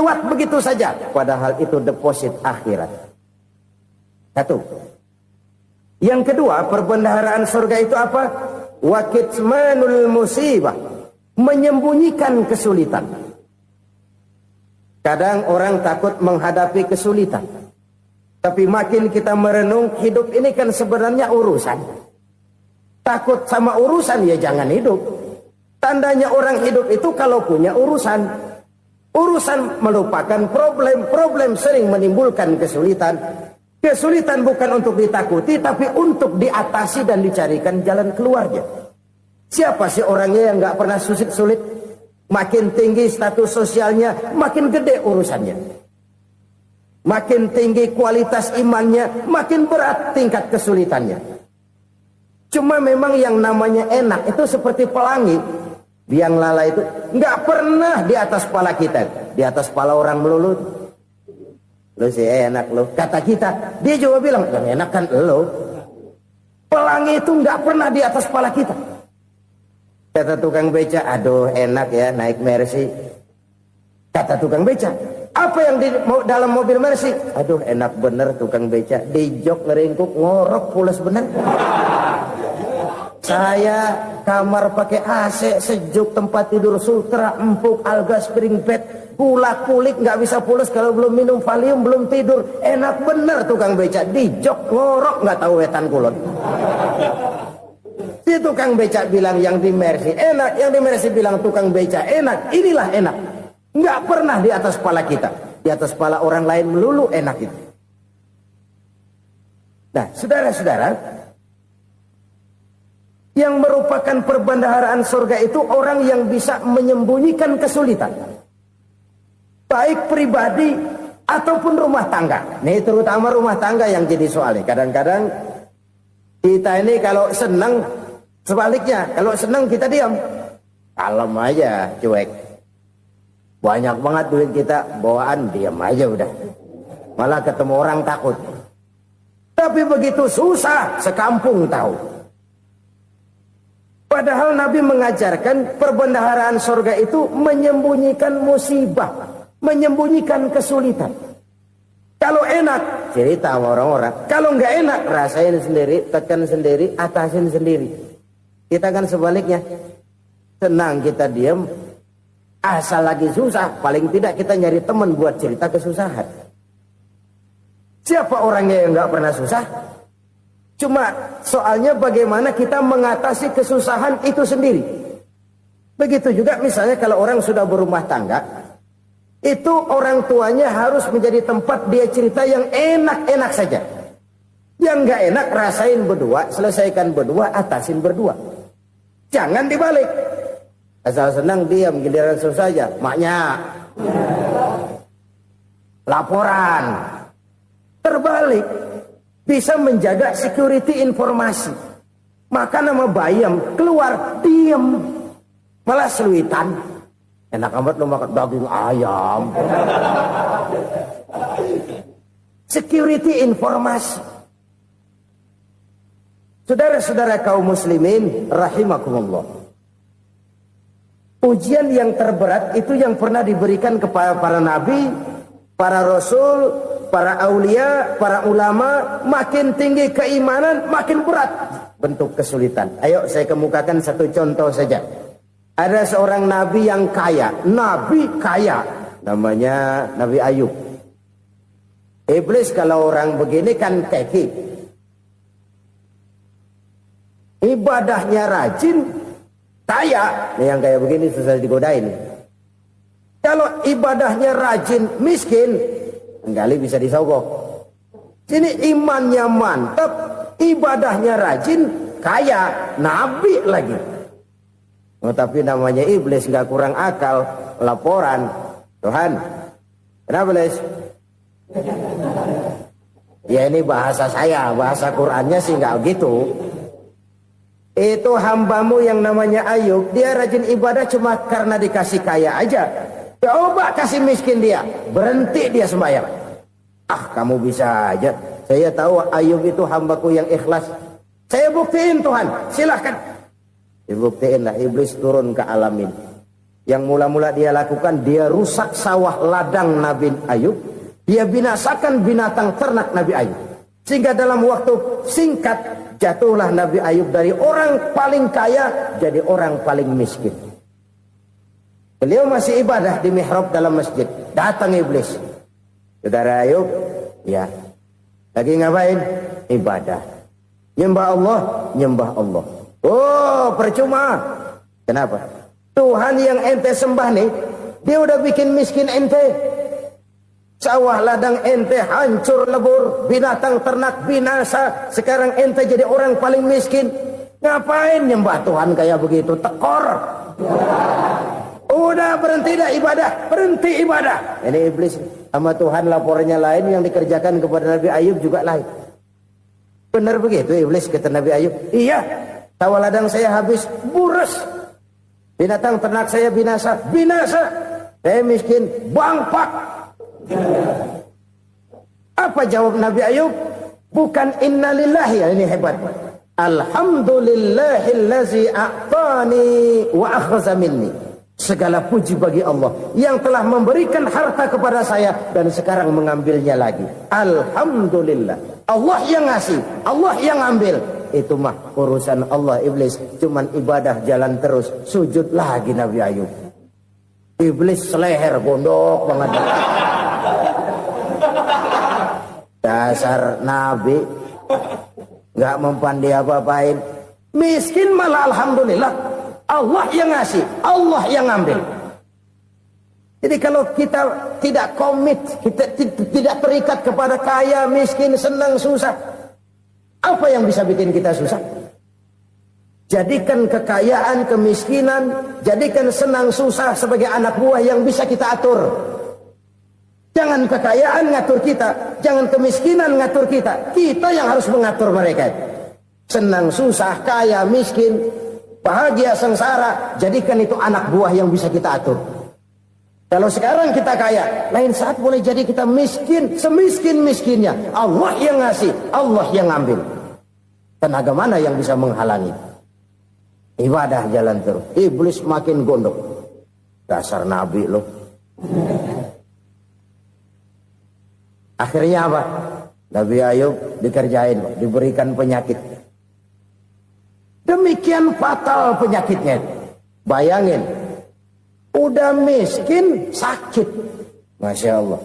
lewat begitu saja. Padahal itu deposit akhirat. Satu. Yang kedua, perbendaharaan surga itu apa? Wa kitmanul musibah. Menyembunyikan kesulitan. Kadang orang takut menghadapi kesulitan. Tapi makin kita merenung, hidup ini kan sebenarnya urusan. Takut sama urusan, ya jangan hidup. Tandanya orang hidup itu kalau punya urusan. Urusan melupakan problem. Problem sering menimbulkan kesulitan. Kesulitan bukan untuk ditakuti, tapi untuk diatasi dan dicarikan jalan keluarnya. Siapa sih orangnya yang gak pernah sulit-sulit? Makin tinggi status sosialnya, makin gede urusannya. Makin tinggi kualitas imannya, makin berat tingkat kesulitannya. Cuma memang yang namanya enak itu seperti pelangi. Biang lala itu nggak pernah di atas kepala kita, di atas kepala orang melulu. Lo sih enak lo, kata kita. Dia juga bilang yang enak kan lo. Pelangi itu nggak pernah di atas kepala kita. Kata tukang beca, aduh enak ya naik Mercy. Kata tukang beca, apa yang di dalam mobil Mercy? Aduh enak bener tukang beca, di jok ngeringkuk ngorok pulas bener. Saya kamar pakai AC sejuk, tempat tidur sutra, empuk, alga, spring bed, kulak kulik nggak bisa pulas kalau belum minum Valium, belum tidur. Enak bener tukang beca, di jok ngorok nggak tahu wetan kulon. Si tukang beca bilang yang di Mercy enak, yang di Mercy bilang tukang beca enak. Inilah enak. Nggak pernah di atas kepala kita, di atas kepala orang lain melulu enak itu. Nah, saudara-saudara, yang merupakan perbendaharaan surga itu orang yang bisa menyembunyikan kesulitan, baik pribadi ataupun rumah tangga. Nih terutama rumah tangga yang jadi soalnya. Kadang-kadang kita ini kalau senang, sebaliknya kalau senang kita diam, kalem aja, cuek. Banyak banget duit kita bawaan, diam aja udah. Malah ketemu orang takut. Tapi begitu susah, sekampung tahu. Padahal Nabi mengajarkan perbendaharaan surga itu menyembunyikan musibah, menyembunyikan kesulitan. Kalau enak, cerita sama orang-orang. Kalau nggak enak, rasain sendiri, tekan sendiri, atasin sendiri. Kita kan sebaliknya. Senang kita diam, asal lagi susah, paling tidak kita nyari teman buat cerita kesusahan. Siapa orangnya yang nggak pernah susah? Cuma soalnya bagaimana kita mengatasi kesusahan itu sendiri. Begitu juga misalnya kalau orang sudah berumah tangga, itu orang tuanya harus menjadi tempat dia cerita yang enak-enak saja. Yang nggak enak rasain berdua, selesaikan berdua, atasin berdua. Jangan dibalik. Asal senang diam, giliran susah saja. Maknya laporan. Terbalik. Bisa menjaga security informasi. Maka nama bayam keluar diam, malah seluitan. Enak amat lo makan daging ayam. Security informasi. Saudara-saudara kaum muslimin rahimakumullah. Ujian yang terberat itu yang pernah diberikan kepada para nabi, para rasul, para aulia, para ulama. Makin tinggi keimanan, makin berat bentuk kesulitan. Ayo saya kemukakan satu contoh saja. Ada seorang nabi yang kaya, nabi kaya, namanya Nabi Ayub. Iblis kalau orang begini kan keki, ibadahnya rajin, kaya. Nih yang kayak begini susah digodain. Kalau ibadahnya rajin, miskin, kali bisa disogok. Sini imannya mantap, ibadahnya rajin, kaya, nabi lagi. Oh, tapi namanya iblis nggak kurang akal. Laporan, Tuhan, kenapa iblis? Ya ini bahasa saya, bahasa Qurannya sih nggak gitu. Itu hambamu yang namanya Ayub, dia rajin ibadah cuma karena dikasih kaya aja. Coba kasih miskin dia, berhenti dia sembahyang. Ah, kamu bisa aja. Saya tahu Ayub itu hambaku yang ikhlas. Saya buktiin Tuhan, silahkan. Dibuktiin lah, iblis turun ke alamin. Yang mula-mula dia lakukan, dia rusak sawah ladang Nabi Ayub. Dia binasakan binatang ternak Nabi Ayub. Sehingga dalam waktu singkat, jatuhlah Nabi Ayub dari orang paling kaya jadi orang paling miskin. Beliau masih ibadah di mihrab dalam masjid. Datang iblis. Saudara Ayub, ya, lagi ngapain? Ibadah. Nyembah Allah, nyembah Allah. Oh, percuma. Kenapa? Tuhan yang ente sembah nih, dia udah bikin miskin ente. Sawah ladang ente hancur lebur, binatang ternak binasa. Sekarang ente jadi orang paling miskin. Ngapain nyembah Tuhan kayak begitu? Tekor. Udah berhenti dah ibadah, berhenti ibadah. Ini iblis sama Tuhan laporannya lain, yang dikerjakan kepada Nabi Ayub juga lain. Benar begitu iblis, kata Nabi Ayub. Iya, sawah ladang saya habis, buras. Binatang ternak saya binasa, binasa. Saya miskin, bangpak. Apa jawab Nabi Ayub? Bukan innalillahi, ini hebat. Alhamdulillahillazi a'tani wa akhza minni. Segala puji bagi Allah yang telah memberikan harta kepada saya dan sekarang mengambilnya lagi. Alhamdulillah. Allah yang ngasih, Allah yang ambil. Itu mah urusan Allah. Iblis cuman ibadah jalan terus, sujud lagi Nabi Ayub. Iblis seleher gondok banget. Dasar Nabi nggak mempan dia apa-apain. Miskin malah alhamdulillah. Allah yang ngasih, Allah yang ambil. Jadi kalau kita tidak komit, kita tidak terikat kepada kaya, miskin, senang, susah, apa yang bisa bikin kita susah? Jadikan kekayaan, kemiskinan, jadikan senang, susah sebagai anak buah yang bisa kita atur. Jangan kekayaan ngatur kita, jangan kemiskinan ngatur kita. Kita yang harus mengatur mereka. Senang, susah, kaya, miskin, bahagia, sengsara, jadikan itu anak buah yang bisa kita atur. Kalau sekarang kita kaya, lain saat boleh jadi kita miskin, semiskin-miskinnya. Allah yang ngasih, Allah yang ngambil. Tenaga mana yang bisa menghalangi? Ibadah jalan terus. Iblis makin gondok. Dasar Nabi loh. Akhirnya apa? Nabi Ayub dikerjain, diberikan penyakit. Demikian fatal penyakitnya. Bayangin, udah miskin, sakit. Masya Allah.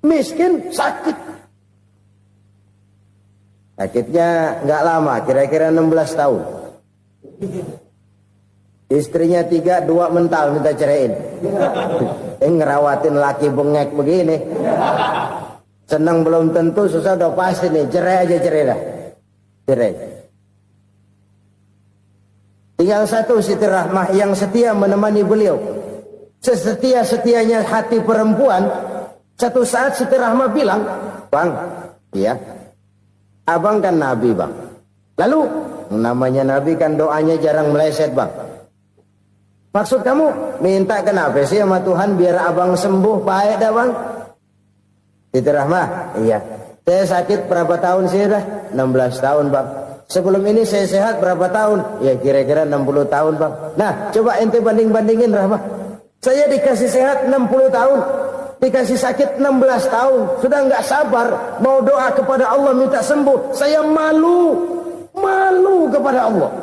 Miskin, sakit. Sakitnya nggak lama, kira-kira 16 tahun. Istrinya 3, 2 mental minta ceraiin. Ngerawatin laki bengek begini. Senang belum tentu, susah udah pasti nih. Cerai aja, cerai dah. Cerai. Tinggal satu Siti Rahmah yang setia menemani beliau. Sesetia-setianya hati perempuan. Satu saat Siti Rahmah bilang, "Bang, iya, abang kan Nabi, Bang. Lalu, namanya Nabi kan doanya jarang meleset, Bang. Maksud kamu minta kenapa sih sama Tuhan biar abang sembuh, baik dah, Bang?" Siti Rahmah, iya. Saya sakit berapa tahun sih dah? 16 tahun, Bang. Sebelum ini saya sehat berapa tahun? Ya kira-kira 60 tahun, Bang. Nah, coba ente banding-bandingin, Rahmah. Saya dikasih sehat 60 tahun. Dikasih sakit 16 tahun. Sudah nggak sabar mau doa kepada Allah minta sembuh. Saya malu kepada Allah.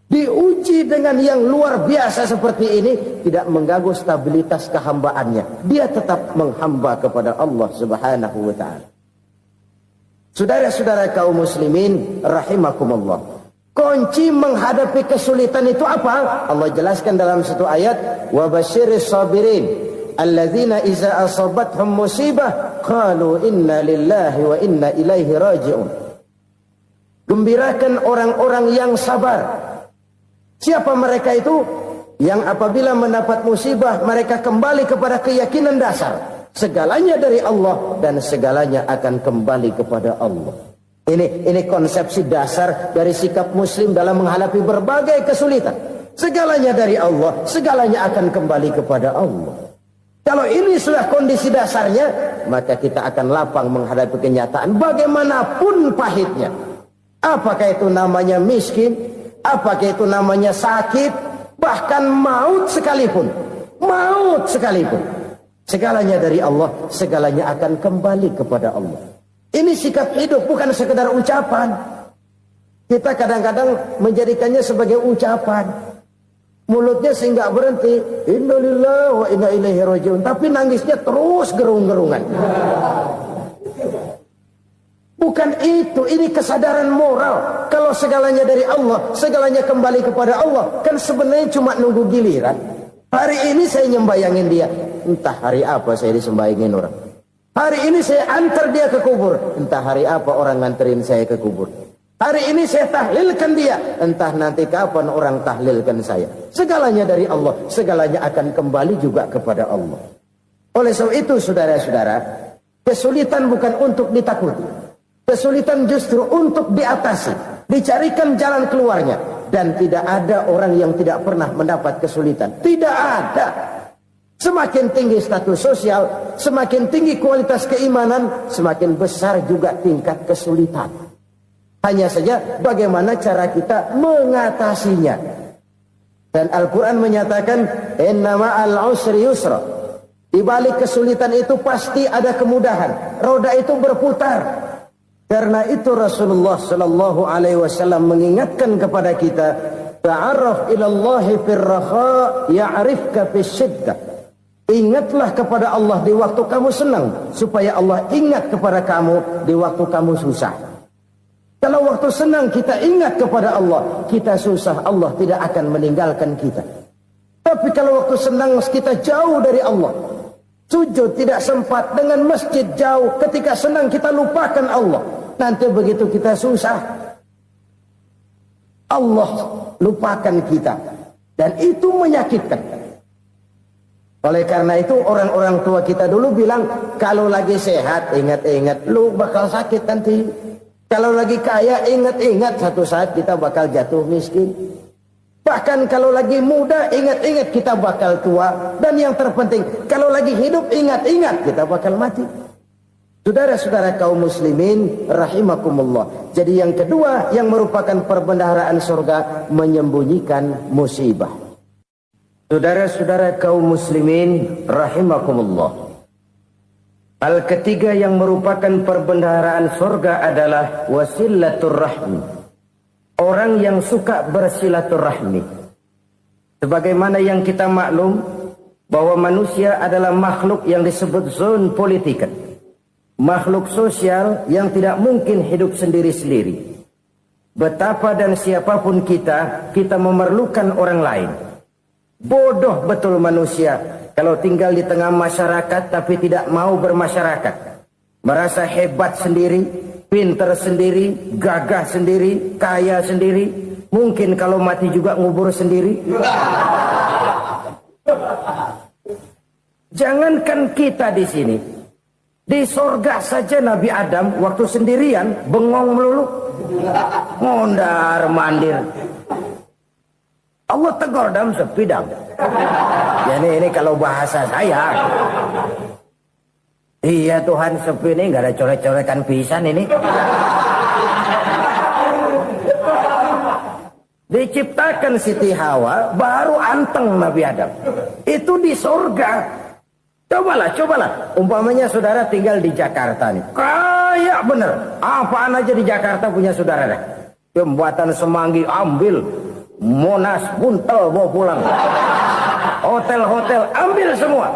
Diuji dengan yang luar biasa seperti ini, tidak mengganggu stabilitas kehambaannya. Dia tetap menghamba kepada Allah Subhanahu wa ta'ala. Saudara-saudara kaum muslimin rahimakumullah. Kunci menghadapi kesulitan itu apa? Allah jelaskan dalam satu ayat, wa basyiris sabirin alladzina iza asabathum musibah qalu inna lillahi wa inna ilaihi raji'un. Gembirakan orang-orang yang sabar. Siapa mereka itu? Yang apabila mendapat musibah mereka kembali kepada keyakinan dasar. Segalanya dari Allah dan segalanya akan kembali kepada Allah. Ini konsepsi dasar dari sikap muslim dalam menghadapi berbagai kesulitan. Segalanya dari Allah, segalanya akan kembali kepada Allah. Kalau ini sudah kondisi dasarnya, maka kita akan lapang menghadapi kenyataan bagaimanapun pahitnya. Apakah itu namanya miskin? Apakah itu namanya sakit? bahkan maut sekalipun, segalanya dari Allah, segalanya akan kembali kepada Allah. Ini sikap hidup, bukan sekedar ucapan. Kita kadang-kadang menjadikannya sebagai ucapan. Mulutnya sehingga berhenti, innalillahi wa inna ilaihi rajiun, tapi nangisnya terus gerung-gerungan. Bukan itu, ini kesadaran moral. Kalau segalanya dari Allah, segalanya kembali kepada Allah, kan sebenarnya cuma nunggu giliran. Hari ini saya nyembayangin dia, entah hari apa saya disembayangin orang. Hari ini saya antar dia ke kubur, entah hari apa orang nganterin saya ke kubur. Hari ini saya tahlilkan dia, entah nanti kapan orang tahlilkan saya. Segalanya dari Allah, segalanya akan kembali juga kepada Allah. Oleh sebab itu saudara-saudara, kesulitan bukan untuk ditakuti. Kesulitan justru untuk diatasi, dicarikan jalan keluarnya. Dan tidak ada orang yang tidak pernah mendapat kesulitan. Tidak ada. Semakin tinggi status sosial, semakin tinggi kualitas keimanan, semakin besar juga tingkat kesulitan. Hanya saja bagaimana cara kita mengatasinya. Dan Al-Quran menyatakan, inna ma'al usri yusra. Di balik kesulitan itu pasti ada kemudahan. Roda itu berputar. Karena itu Rasulullah sallallahu alaihi wasallam mengingatkan kepada kita, ta'arraf ilallahi fir raha ya'rifka fis syiddah. Ingatlah kepada Allah di waktu kamu senang, supaya Allah ingat kepada kamu di waktu kamu susah. Kalau waktu senang kita ingat kepada Allah, kita susah, Allah tidak akan meninggalkan kita. Tapi kalau waktu senang kita jauh dari Allah, sujud tidak sempat, dengan masjid jauh, ketika senang kita lupakan Allah. Nanti begitu kita susah, Allah lupakan kita. Dan itu menyakitkan. Oleh karena itu orang-orang tua kita dulu bilang, kalau lagi sehat ingat-ingat lu bakal sakit nanti. Kalau lagi kaya ingat-ingat satu saat kita bakal jatuh miskin. Bahkan kalau lagi muda ingat-ingat kita bakal tua. Dan yang terpenting, kalau lagi hidup ingat-ingat kita bakal mati. Saudara-saudara kaum muslimin rahimakumullah. Jadi yang kedua yang merupakan perbendaharaan surga, menyembunyikan musibah. Saudara-saudara kaum muslimin rahimakumullah. Hal ketiga yang merupakan perbendaharaan surga adalah wasilatur rahmi. Orang yang suka bersilaturahmi. Sebagaimana yang kita maklum bahwa manusia adalah makhluk yang disebut zon politikan. Makhluk sosial yang tidak mungkin hidup sendiri-sendiri. Betapa dan siapapun kita memerlukan orang lain. Bodoh betul manusia kalau tinggal di tengah masyarakat tapi tidak mau bermasyarakat. Merasa hebat sendiri, pintar sendiri, gagah sendiri, kaya sendiri. Mungkin kalau mati juga ngubur sendiri. Jangankan kita di sini. Di sorga saja Nabi Adam waktu sendirian bengong melulu, ngondar mandir. Allah tegur dalam sepidang. Jadi ini kalau bahasa saya, iya Tuhan sepi ini nggak ada coret-coretan pisan ini. Diciptakan Siti Hawa baru anteng Nabi Adam. Itu di sorga. Cobalah. Umpamanya saudara tinggal di Jakarta nih. Kayak bener. Apaan aja di Jakarta punya saudara dah. Jembatan Semanggi ambil. Monas, Buntel bawa pulang. Hotel-hotel ambil semua.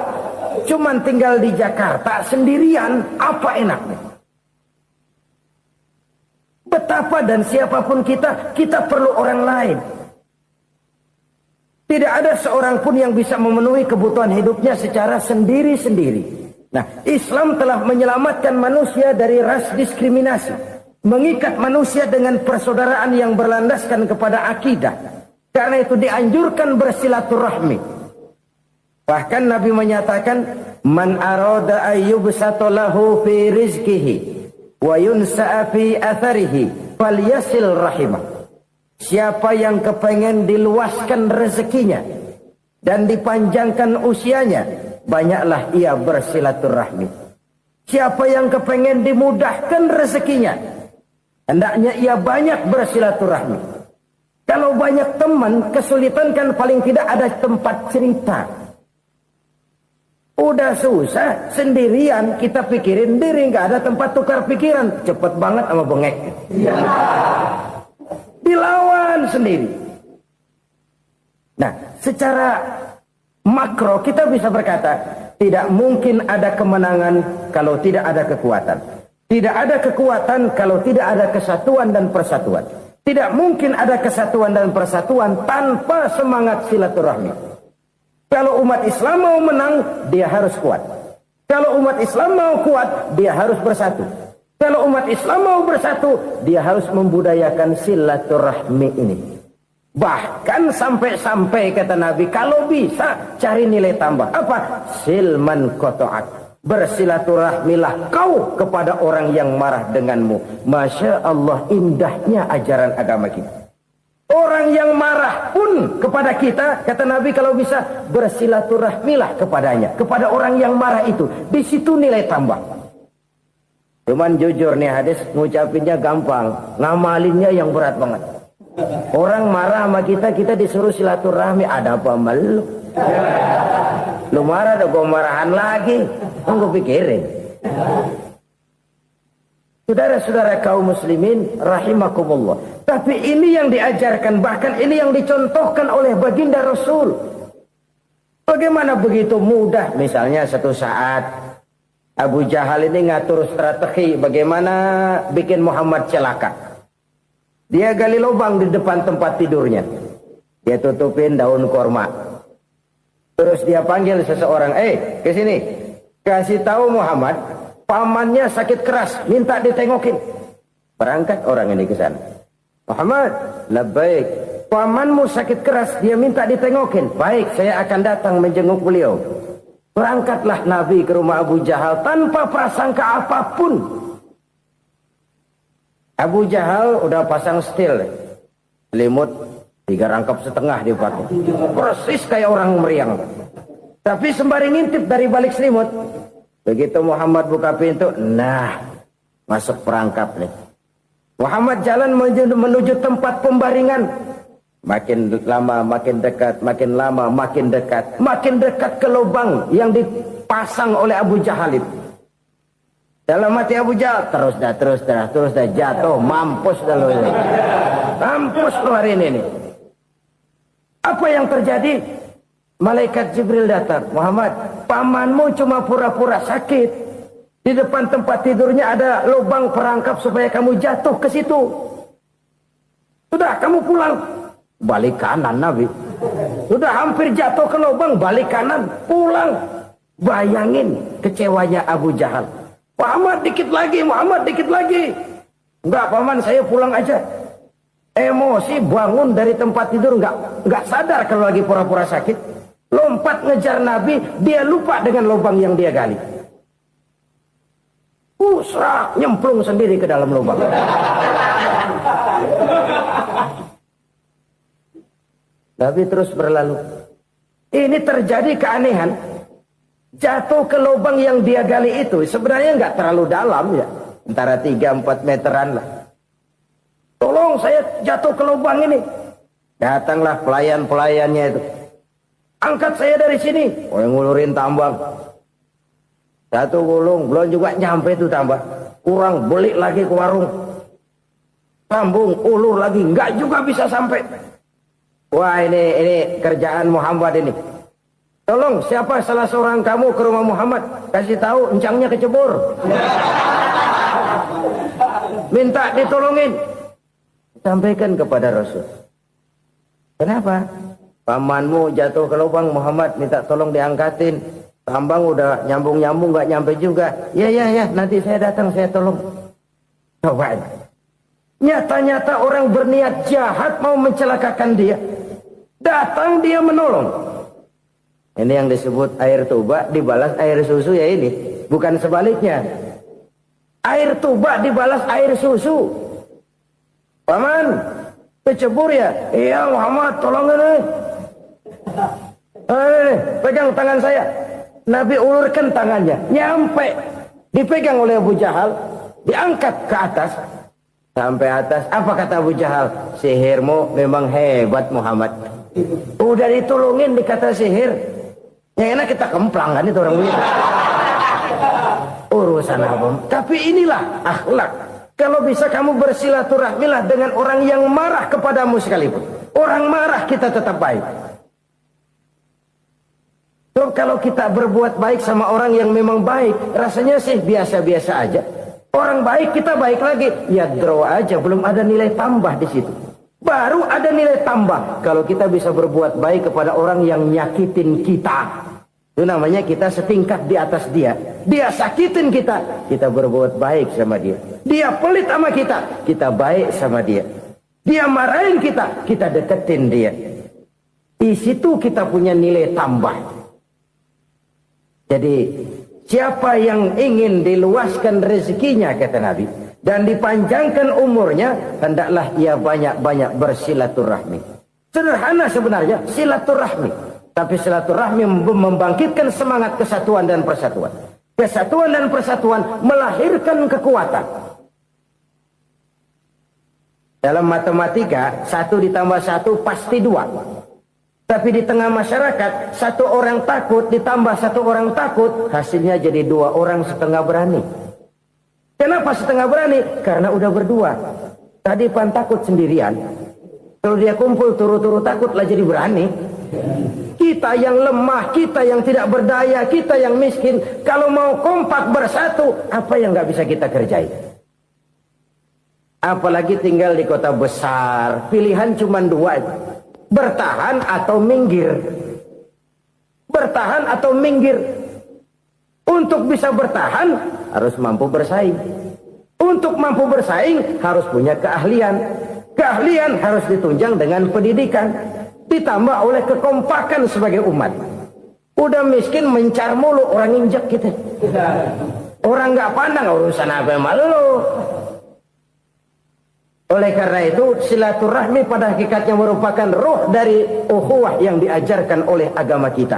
Cuman tinggal di Jakarta sendirian. Apa enaknya? Betapa dan siapapun kita perlu orang lain. Tidak ada seorang pun yang bisa memenuhi kebutuhan hidupnya secara sendiri-sendiri. Nah, Islam telah menyelamatkan manusia dari ras diskriminasi. Mengikat manusia dengan persaudaraan yang berlandaskan kepada akidah. Karena itu dianjurkan bersilaturahmi. Bahkan Nabi menyatakan, Man arada ayyubsata lahu fi rizkihi wa yunsa'a fi atharihi falyasil rahimah. Siapa yang kepengen diluaskan rezekinya dan dipanjangkan usianya, banyaklah ia bersilaturahmi. Siapa yang kepengen dimudahkan rezekinya, hendaknya ia banyak bersilaturahmi. Kalau banyak teman, kesulitan kan paling tidak ada tempat cerita. Udah susah, sendirian, kita pikirin diri, nggak ada tempat tukar pikiran. Cepet banget sama bengek. Dilawan sendiri. Nah, secara makro kita bisa berkata, tidak mungkin ada kemenangan kalau tidak ada kekuatan. Tidak ada kekuatan kalau tidak ada kesatuan dan persatuan. Tidak mungkin ada kesatuan dan persatuan tanpa semangat silaturahmi. Kalau umat Islam mau menang, dia harus kuat. Kalau umat Islam mau kuat, dia harus bersatu. Kalau umat Islam mau bersatu, dia harus membudayakan silaturahmi ini. Bahkan sampai-sampai kata Nabi, kalau bisa cari nilai tambah. Apa? Silman koto'ak. Bersilaturahmilah kau kepada orang yang marah denganmu. Masya Allah, indahnya ajaran agama kita. Orang yang marah pun kepada kita, kata Nabi, kalau bisa bersilaturahmilah kepadanya, kepada orang yang marah itu. Di situ nilai tambah. Cuman jujur nih hadis, ngucapinnya gampang, ngamalinnya yang berat banget. Orang marah sama kita, kita disuruh silaturahmi. Ada apa malu? Lu marah, ada gue marahan lagi. Tunggu pikirin. Saudara-saudara kaum muslimin rahimakumullah. Tapi ini yang diajarkan, bahkan ini yang dicontohkan oleh baginda Rasul. Bagaimana begitu mudah, misalnya satu saat Abu Jahal ini ngatur strategi bagaimana bikin Muhammad celaka. Dia gali lubang di depan tempat tidurnya. Dia tutupin daun korma. Terus dia panggil seseorang, ke sini. Kasih tahu Muhammad, pamannya sakit keras, minta ditengokin. Berangkat orang ini ke sana. Muhammad, labbaik. Pamanmu sakit keras, dia minta ditengokin. Baik, saya akan datang menjenguk beliau. Berangkatlah Nabi ke rumah Abu Jahal tanpa prasangka apapun. Abu Jahal udah pasang stil, selimut 3 rangkap setengah dipakai, persis kayak orang meriang. Tapi sembari ngintip dari balik selimut. Begitu Muhammad buka pintu, nah masuk perangkap nih. Muhammad jalan menuju tempat pembaringan. Makin lama makin dekat, makin lama makin dekat, makin dekat ke lubang yang dipasang oleh Abu Jahal itu. Dalam hati Abu Jahal, terus dah jatuh, mampus dah lo ini. Mampus lo hari ini nih. Apa yang terjadi? Malaikat Jibril datang. Muhammad, pamanmu cuma pura-pura sakit. Di depan tempat tidurnya ada lubang perangkap supaya kamu jatuh ke situ. Sudah, kamu pulang. Balik kanan Nabi. Sudah hampir jatuh ke lubang, balik kanan, pulang. Bayangin kecewanya Abu Jahal. Muhammad dikit lagi, Muhammad dikit lagi. Enggak paman, saya pulang aja. Emosi bangun dari tempat tidur, enggak sadar kalau lagi pura-pura sakit. Lompat ngejar Nabi, dia lupa dengan lubang yang dia gali. Serak, nyemplung sendiri ke dalam lubang. Nabi terus berlalu. Ini terjadi keanehan. Jatuh ke lubang yang dia gali itu sebenarnya nggak terlalu dalam ya, antara 3-4 meteran lah. Tolong saya jatuh ke lubang ini. Datanglah pelayan-pelayannya itu. Angkat saya dari sini. Oh, yang ngulurin tambang. Satu gulung, belum juga nyampe itu tambah. Kurang, beli lagi ke warung. Sambung, ulur lagi, nggak juga bisa sampai. Wah, ini kerjaan Muhammad ini. Tolong, siapa salah seorang kamu ke rumah Muhammad, kasih tahu encangnya kecebur. Minta ditolongin. Sampaikan kepada Rasul. Kenapa? Pamanmu jatuh ke lubang, Muhammad minta tolong diangkatin. Tambang udah nyambung-nyambung nggak nyampe juga. Ya, nanti saya datang, saya tolong. Coba. Nyata-nyata orang berniat jahat mau mencelakakan dia. Datang dia menolong. Ini yang disebut air tuba dibalas air susu ya ini. Bukan sebaliknya. Air tuba dibalas air susu. Paman, kecebur ya? Iya Muhammad, tolong ini. Pegang tangan saya. Nabi ulurkan tangannya. Nyampe. Dipegang oleh Abu Jahal. Diangkat ke atas. Sampai atas, apa kata Abu Jahal? Sihirmu memang hebat Muhammad. Udah ditolongin dikata sihir. Yang enak kita kemplang kan itu orang begitu. Urusan apa? Tapi inilah akhlak. Kalau bisa kamu bersilaturahmilah dengan orang yang marah kepadamu sekalipun. Orang marah kita tetap baik. So, kalau kita berbuat baik sama orang yang memang baik, rasanya sih biasa-biasa aja. Orang baik kita baik lagi, ya draw aja, belum ada nilai tambah di situ. Baru ada nilai tambah kalau kita bisa berbuat baik kepada orang yang nyakitin kita. Itu namanya kita setingkat di atas dia. Dia sakitin kita, kita berbuat baik sama dia. Dia pelit sama kita, kita baik sama dia. Dia marahin kita, kita deketin dia. Di situ kita punya nilai tambah. Jadi siapa yang ingin diluaskan rezekinya kata Nabi dan dipanjangkan umurnya, hendaklah ia banyak-banyak bersilaturahmi. Sederhana sebenarnya silaturahmi, tapi silaturahmi membangkitkan semangat kesatuan dan persatuan. Kesatuan dan persatuan melahirkan kekuatan. Dalam matematika 1 ditambah 1 pasti 2. Tapi di tengah masyarakat, 1 orang takut ditambah 1 orang takut, hasilnya jadi 2 orang setengah berani. Kenapa setengah berani? Karena udah berdua. Tadi pan takut sendirian. Kalau dia kumpul turu-turu takutlah jadi berani. Kita yang lemah, kita yang tidak berdaya, kita yang miskin, kalau mau kompak bersatu, apa yang nggak bisa kita kerjain? Apalagi tinggal di kota besar, pilihan cuma 2. Bertahan atau minggir. Bertahan atau minggir. Untuk bisa bertahan harus mampu bersaing. Untuk mampu bersaing harus punya keahlian. Keahlian harus ditunjang dengan pendidikan. Ditambah oleh kekompakan sebagai umat. Udah miskin mencar mulu, orang injek kita. Orang nggak pandang urusan apa yang malu. Oleh karena itu silaturahmi pada hakikatnya merupakan roh dari ukhuwah yang diajarkan oleh agama kita.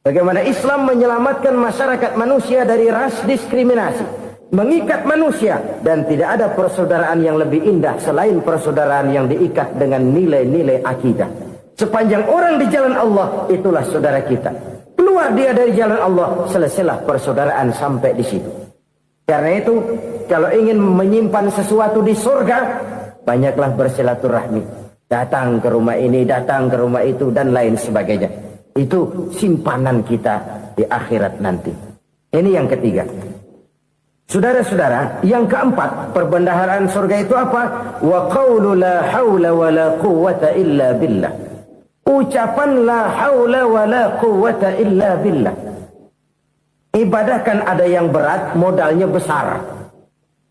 Bagaimana Islam menyelamatkan masyarakat manusia dari ras diskriminasi, mengikat manusia, dan tidak ada persaudaraan yang lebih indah selain persaudaraan yang diikat dengan nilai-nilai akidah. Sepanjang orang di jalan Allah, itulah saudara kita. Keluar dia dari jalan Allah, selesailah persaudaraan sampai di situ. Karena itu, kalau ingin menyimpan sesuatu di surga, banyaklah bersilaturahmi. Datang ke rumah ini, datang ke rumah itu, dan lain sebagainya. Itu simpanan kita di akhirat nanti. Ini yang ketiga. Saudara-saudara, yang keempat, perbendaharaan surga itu apa? Wa qawlu la hawla wa la quwwata illa billah. Ucapan la hawla wa la quwwata illa billah. Ibadah kan ada yang berat, modalnya besar.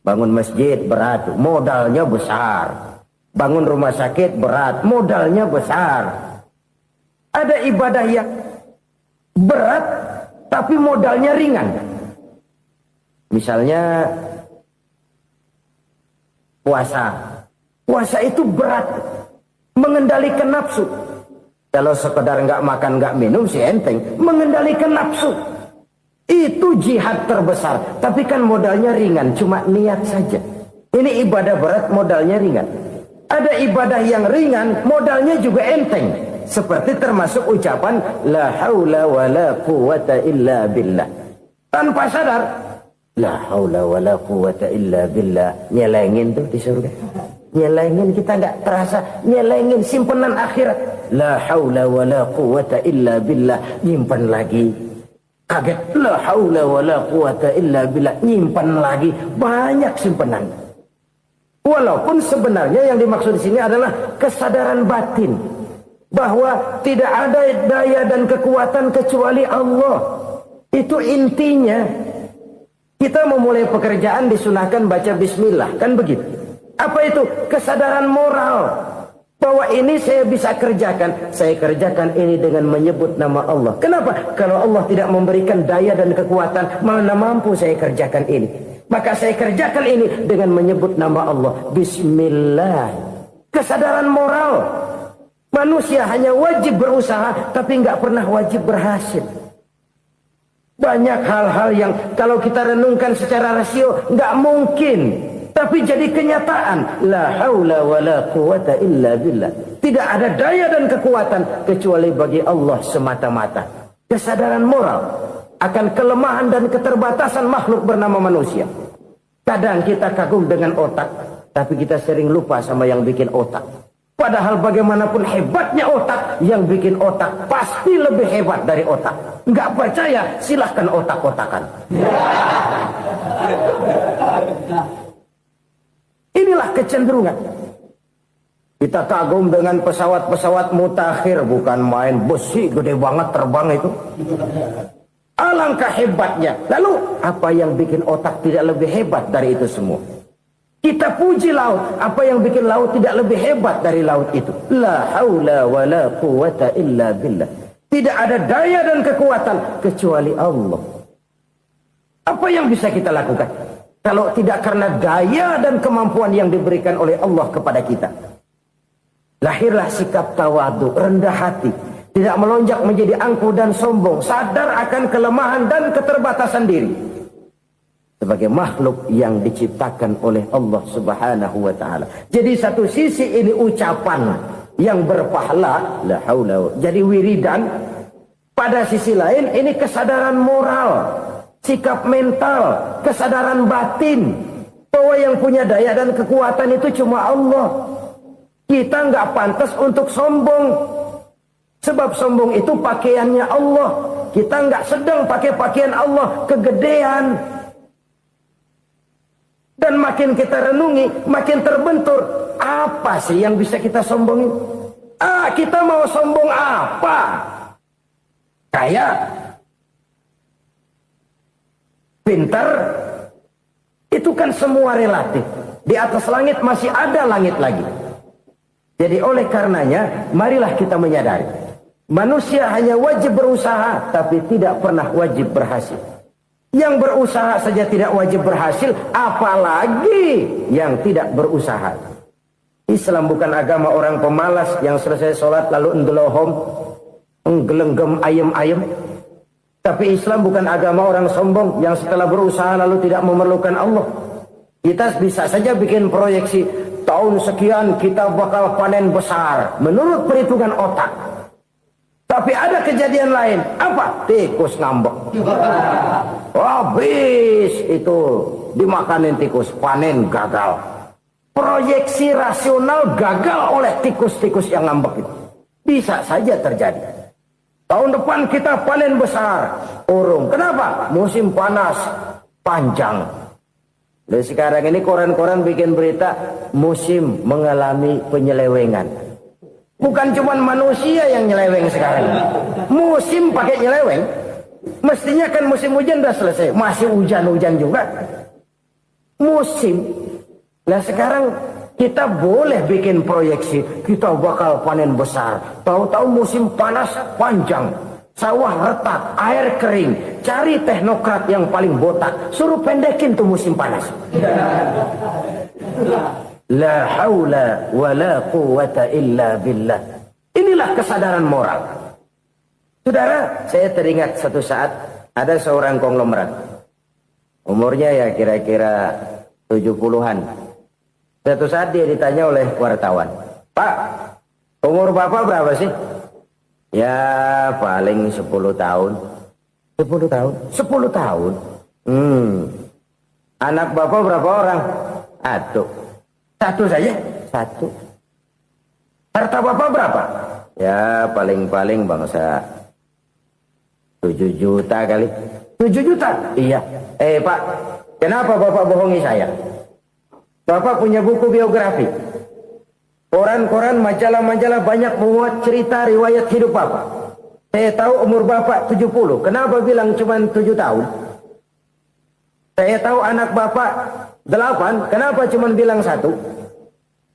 Bangun masjid berat, modalnya besar. Bangun rumah sakit berat, modalnya besar. Ada ibadah yang berat, tapi modalnya ringan. Misalnya puasa. Puasa itu berat, mengendalikan nafsu. Kalau sekedar nggak makan, nggak minum sih enteng. Mengendalikan nafsu. Itu jihad terbesar. Tapi kan modalnya ringan, cuma niat saja. Ini ibadah berat, modalnya ringan. Ada ibadah yang ringan, modalnya juga enteng. Seperti termasuk ucapan la haula wa la quwwata illa billah. Tanpa sadar, la haula wa la quwwata illa billah. Nyelengin tuh di surga. Nyelengin, kita nggak terasa. Nyelengin simpenan akhirat. La haula wa la quwwata illa billah. Nyimpan lagi. Kaget, la haula wa la quwwata illa billah, nyimpan lagi, banyak simpanan. Walaupun sebenarnya yang dimaksud di sini adalah kesadaran batin bahwa tidak ada daya dan kekuatan kecuali Allah. Itu intinya. Kita memulai pekerjaan disunahkan baca bismillah, kan begitu. Apa itu? Kesadaran moral. Bahwa ini saya bisa kerjakan. Saya kerjakan ini dengan menyebut nama Allah. Kenapa? Kalau Allah tidak memberikan daya dan kekuatan, mana mampu saya kerjakan ini. Maka saya kerjakan ini dengan menyebut nama Allah. Bismillah. Kesadaran moral. Manusia hanya wajib berusaha, tapi nggak pernah wajib berhasil. Banyak hal-hal yang kalau kita renungkan secara rasio, nggak mungkin. Tapi jadi kenyataan, la haula wa la quwata illa billah. Tidak ada daya dan kekuatan kecuali bagi Allah semata-mata. Kesadaran moral akan kelemahan dan keterbatasan makhluk bernama manusia. Kadang kita kagum dengan otak, tapi kita sering lupa sama yang bikin otak. Padahal bagaimanapun hebatnya otak, yang bikin otak pasti lebih hebat dari otak. Nggak percaya, silahkan otak-otakan. Inilah kecenderungan. Kita kagum dengan pesawat-pesawat mutakhir, bukan main, besi gede banget terbang itu. Alangkah hebatnya. Lalu apa yang bikin otak tidak lebih hebat dari itu semua? Kita puji laut, apa yang bikin laut tidak lebih hebat dari laut itu? La haula wa la quwata illa billah. Tidak ada daya dan kekuatan kecuali Allah. Apa yang bisa kita lakukan kalau tidak karena daya dan kemampuan yang diberikan oleh Allah kepada kita? Lahirlah sikap tawadu, rendah hati, tidak melonjak menjadi angkuh dan sombong, sadar akan kelemahan dan keterbatasan diri. Sebagai makhluk yang diciptakan oleh Allah Subhanahu wa taala. Jadi satu sisi ini ucapan yang berpahala, la haula, jadi wiridan. Pada sisi lain ini kesadaran moral, sikap mental, kesadaran batin bahwa yang punya daya dan kekuatan itu cuma Allah. Kita nggak pantas untuk sombong, sebab sombong itu pakaiannya Allah. Kita nggak sedang pakai pakaian Allah, kegedean. Dan makin kita renungi, makin terbentur. Apa sih yang bisa kita sombongin? Kita mau sombong apa? Kaya, pintar, itu kan semua relatif. Di atas langit masih ada langit lagi. Jadi oleh karenanya, marilah kita menyadari. Manusia hanya wajib berusaha, tapi tidak pernah wajib berhasil. Yang berusaha saja tidak wajib berhasil, apalagi yang tidak berusaha. Islam bukan agama orang pemalas yang selesai sholat lalu endelohom, nggelenggem ayem-ayem. Tapi Islam bukan agama orang sombong yang setelah berusaha lalu tidak memerlukan Allah. Kita bisa saja bikin proyeksi, tahun sekian kita bakal panen besar menurut perhitungan otak. Tapi ada kejadian lain. Apa? Tikus ngambek. Habis itu dimakanin tikus, panen gagal. Proyeksi rasional gagal oleh tikus-tikus yang ngambek itu. Bisa saja terjadi. Tahun depan kita panen besar, urung. Kenapa? Musim panas panjang. Dan sekarang ini koran-koran bikin berita musim mengalami penyelewengan. Bukan cuma manusia yang nyeleweng sekarang. Musim pakai nyeleweng. Mestinya kan musim hujan udah selesai. Masih hujan-hujan juga. Musim. Nah sekarang kita boleh bikin proyeksi. Kita bakal panen besar. Tahu-tahu musim panas panjang. Sawah retak, air kering. Cari teknokrat yang paling botak. Suruh pendekin tuh musim panas. La haula wa la quwata illa billah. Inilah kesadaran moral. Saudara, saya teringat satu saat ada seorang konglomerat. Umurnya ya kira-kira 70-an. Satu saat dia ditanya oleh wartawan, "Pak, umur Bapak berapa sih?" "Ya, paling 10 tahun." 10 tahun? 10 tahun? Anak Bapak berapa orang? Aduh. Satu saja? Satu. Harta Bapak berapa? Ya paling-paling bangsa 7 juta kali. 7 juta? Iya. Pak, kenapa Bapak bohongi saya? Bapak punya buku biografi. Koran-koran, majalah-majalah banyak memuat cerita riwayat hidup Bapak. Saya tahu umur Bapak 70. Kenapa bilang cuma 7 tahun? Saya tahu anak Bapak 8. Kenapa cuma bilang 1?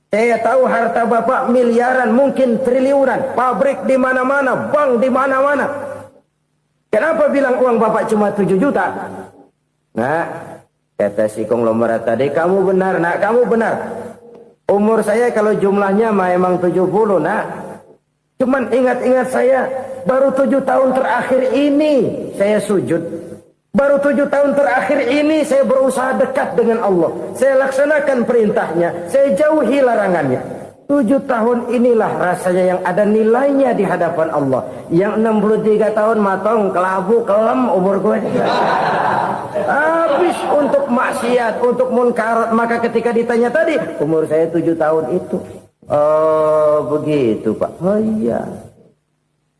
Saya tahu harta Bapak miliaran, mungkin triliunan, pabrik di mana-mana, bank di mana-mana. Kenapa bilang uang Bapak cuma 7 juta? Nah, kata si konglomerat tadi, kamu benar, nak, kamu benar. Umur saya kalau jumlahnya memang 70, nak. Cuman ingat-ingat saya, baru 7 tahun terakhir ini saya sujud. Baru 7 tahun terakhir ini saya berusaha dekat dengan Allah. Saya laksanakan perintahnya, saya jauhi larangannya. 7 tahun inilah rasanya yang ada nilainya di hadapan Allah. Yang 63 tahun matong, kelabu, kelem umur gue. Habis untuk maksiat, untuk munkarat. Maka ketika ditanya tadi, umur saya 7 tahun itu. Oh begitu Pak. Oh iya.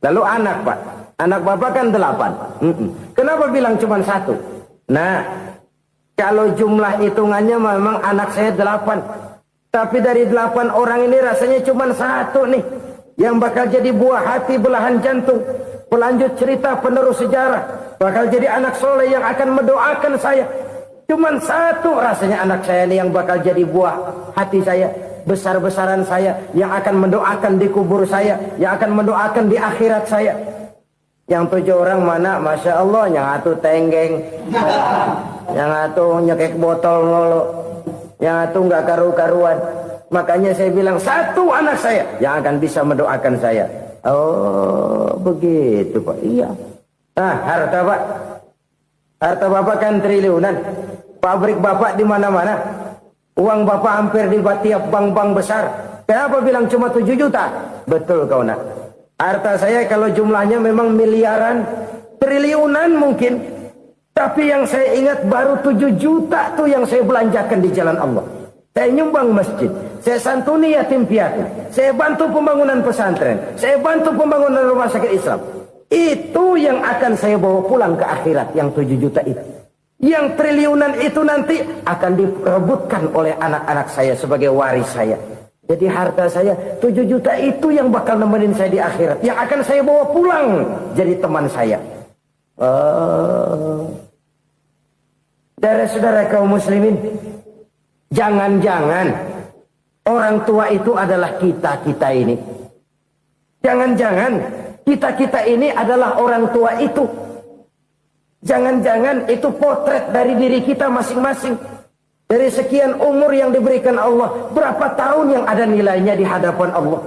Lalu anak Pak. Anak Bapak kan 8. Kenapa bilang cuma 1? Nah, kalau jumlah hitungannya memang anak saya 8. Tapi dari 8 orang ini rasanya cuma 1 nih. Yang bakal jadi buah hati, belahan jantung. Pelanjut cerita, penerus sejarah. Bakal jadi anak soleh yang akan mendoakan saya. Cuma 1 rasanya anak saya ini yang bakal jadi buah hati saya. Besar-besaran saya. Yang akan mendoakan di kubur saya. Yang akan mendoakan di akhirat saya. Yang 7 orang mana? Masya Allah. Yang 1 tenggeng. Yang 1 nyekek botol mulu. Yang 1 nggak karu-karuan. Makanya saya bilang 1 anak saya yang akan bisa mendoakan saya. Oh begitu Pak. Iya. Nah harta Pak. Harta Bapak kan triliunan. Pabrik Bapak di mana-mana. Uang Bapak hampir di tiap bank-bank besar. Kenapa bilang cuma 7 juta? Betul kau nak. Harta saya kalau jumlahnya memang miliaran, triliunan mungkin. Tapi yang saya ingat baru 7 juta tuh yang saya belanjakan di jalan Allah. Saya nyumbang masjid, saya santuni yatim piatu, saya bantu pembangunan pesantren, saya bantu pembangunan rumah sakit Islam. Itu yang akan saya bawa pulang ke akhirat, yang 7 juta itu. Yang triliunan itu nanti akan diperebutkan oleh anak-anak saya sebagai waris saya. Jadi harta saya 7 juta itu yang bakal nemenin saya di akhirat, yang akan saya bawa pulang jadi teman saya. Saudara-saudara kaum muslimin, jangan-jangan orang tua itu adalah kita-kita ini. Jangan-jangan kita-kita ini adalah orang tua itu. Jangan-jangan itu potret dari diri kita masing-masing. Dari sekian umur yang diberikan Allah, berapa tahun yang ada nilainya di hadapan Allah.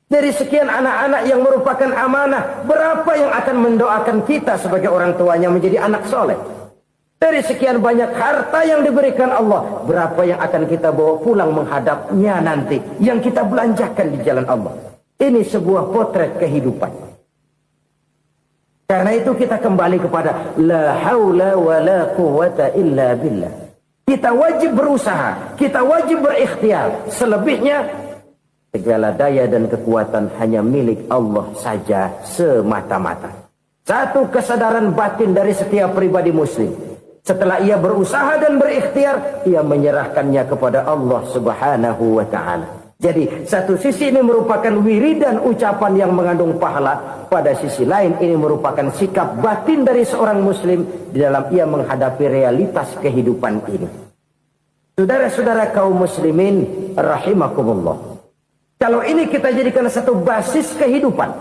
Dari sekian anak-anak yang merupakan amanah, berapa yang akan mendoakan kita sebagai orang tuanya menjadi anak soleh. Dari sekian banyak harta yang diberikan Allah, berapa yang akan kita bawa pulang menghadapnya nanti, yang kita belanjakan di jalan Allah. Ini sebuah potret kehidupan. Karena itu kita kembali kepada la haula wa la quwwata illa billah. Kita wajib berusaha, kita wajib berikhtiar. Selebihnya segala daya dan kekuatan hanya milik Allah saja semata-mata. Satu kesadaran batin dari setiap pribadi muslim. Setelah ia berusaha dan berikhtiar, ia menyerahkannya kepada Allah Subhanahu wa ta'ala. Jadi satu sisi ini merupakan wiridan ucapan yang mengandung pahala. Pada sisi lain ini merupakan sikap batin dari seorang muslim di dalam ia menghadapi realitas kehidupan ini. Saudara-saudara kaum muslimin rahimakumullah. Kalau ini kita jadikan satu basis kehidupan,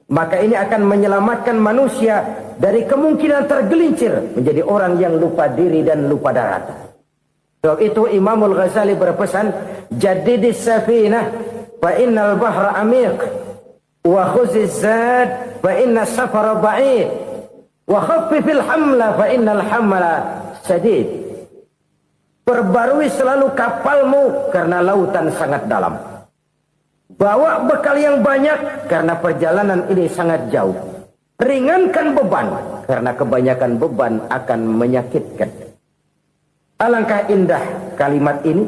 maka ini akan menyelamatkan manusia dari kemungkinan tergelincir menjadi orang yang lupa diri dan lupa darat. Sebab itu Imamul Ghazali berpesan, jadidis safinah fa innal bahra amiq wa khuziz zad fa inna safara ba'id wa khaffifil hamla fa innal hamla sadid. Perbarui selalu kapalmu karena lautan sangat dalam. Bawa bekal yang banyak karena perjalanan ini sangat jauh. Ringankan beban karena kebanyakan beban akan menyakitkan. Alangkah indah kalimat ini,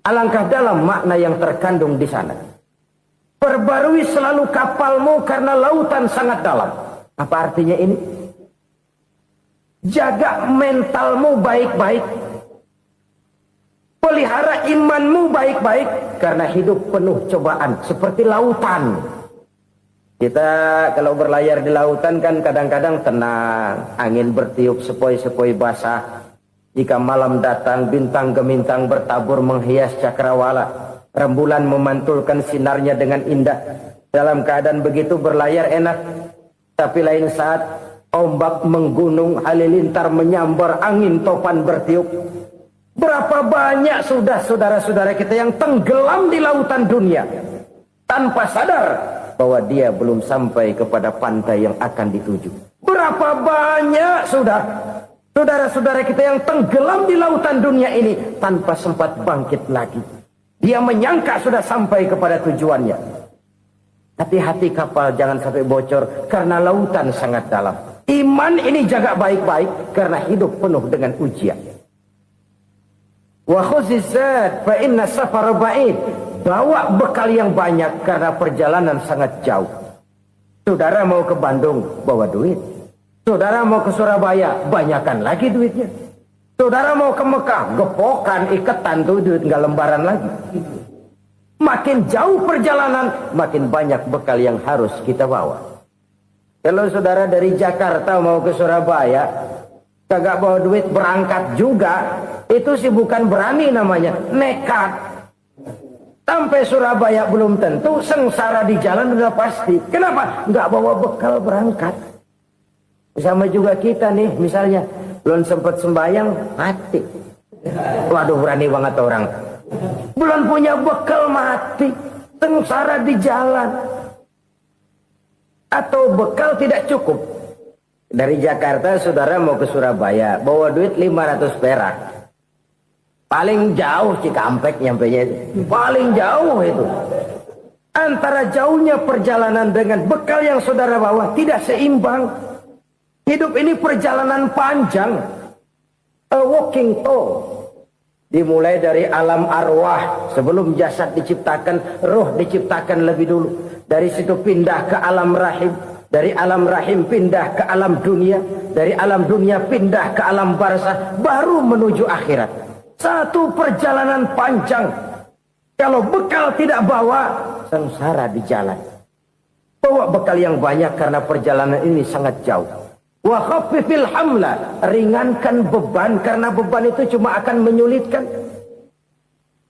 alangkah dalam makna yang terkandung di sana. Perbarui selalu kapalmu karena lautan sangat dalam. Apa artinya ini? Jaga mentalmu baik-baik. Pelihara imanmu baik-baik karena hidup penuh cobaan seperti lautan. Kita kalau berlayar di lautan kan kadang-kadang tenang, angin bertiup sepoi-sepoi basah. Jika malam datang, bintang gemintang bertabur menghias cakrawala. Rembulan memantulkan sinarnya dengan indah. Dalam keadaan begitu berlayar enak. Tapi lain saat ombak menggunung, halilintar menyambar, angin topan bertiup. Berapa banyak sudah saudara-saudara kita yang tenggelam di lautan dunia. Tanpa sadar bahwa dia belum sampai kepada pantai yang akan dituju. Berapa banyak sudah Saudara-saudara kita yang tenggelam di lautan dunia ini tanpa sempat bangkit lagi. Dia menyangka sudah sampai kepada tujuannya. Tapi hati kapal jangan sampai bocor karena lautan sangat dalam. Iman ini jaga baik-baik karena hidup penuh dengan ujian. Wa khuzizat fa inna safara ba'id. Bawa bekal yang banyak karena perjalanan sangat jauh. Saudara mau ke Bandung, bawa duit. Saudara mau ke Surabaya, banyakan lagi duitnya. Saudara mau ke Mekah, gepokan, iketan tuh duit nggak lembaran lagi. Makin jauh perjalanan, makin banyak bekal yang harus kita bawa. Kalau saudara dari Jakarta mau ke Surabaya, kagak bawa duit berangkat juga, itu sih bukan berani namanya, nekat. Sampai Surabaya belum tentu, sengsara di jalan udah pasti. Kenapa? Nggak bawa bekal berangkat. Sama juga kita nih, misalnya belum sempat sembahyang, mati. Waduh, berani banget orang. Belum punya bekal, mati. Sengsara di jalan. Atau bekal tidak cukup. Dari Jakarta, saudara mau ke Surabaya, bawa duit 500 perak. Paling jauh Cikampek nyampenya itu. Paling jauh itu. Antara jauhnya perjalanan dengan bekal yang saudara bawa tidak seimbang. Hidup ini perjalanan panjang. A walking tour. Dimulai dari alam arwah. Sebelum jasad diciptakan, roh diciptakan lebih dulu. Dari situ pindah ke alam rahim. Dari alam rahim pindah ke alam dunia. Dari alam dunia pindah ke alam barzah. Baru menuju akhirat. Satu perjalanan panjang. Kalau bekal tidak bawa, sengsara di jalan. Bawa bekal yang banyak karena perjalanan ini sangat jauh. Wa khaffifil hamla, ringankan beban karena beban itu cuma akan menyulitkan.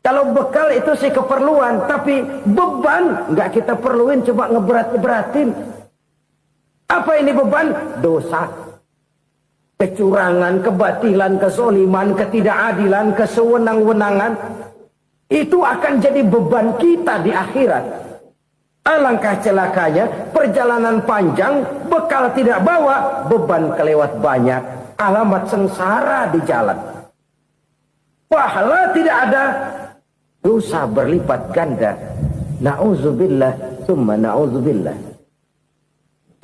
Kalau bekal itu sih keperluan, tapi beban nggak kita perluin, cuma ngeberat-beratin. Apa ini beban? Dosa, kecurangan, kebatilan, kesoliman, ketidakadilan, kesewenang-wenangan. Itu akan jadi beban kita di akhirat. Alangkah celakanya, perjalanan panjang, bekal tidak bawa, beban kelewat banyak, alamat sengsara di jalan. Pahala tidak ada, dosa berlipat ganda. Na'udzubillah, summa na'udzubillah.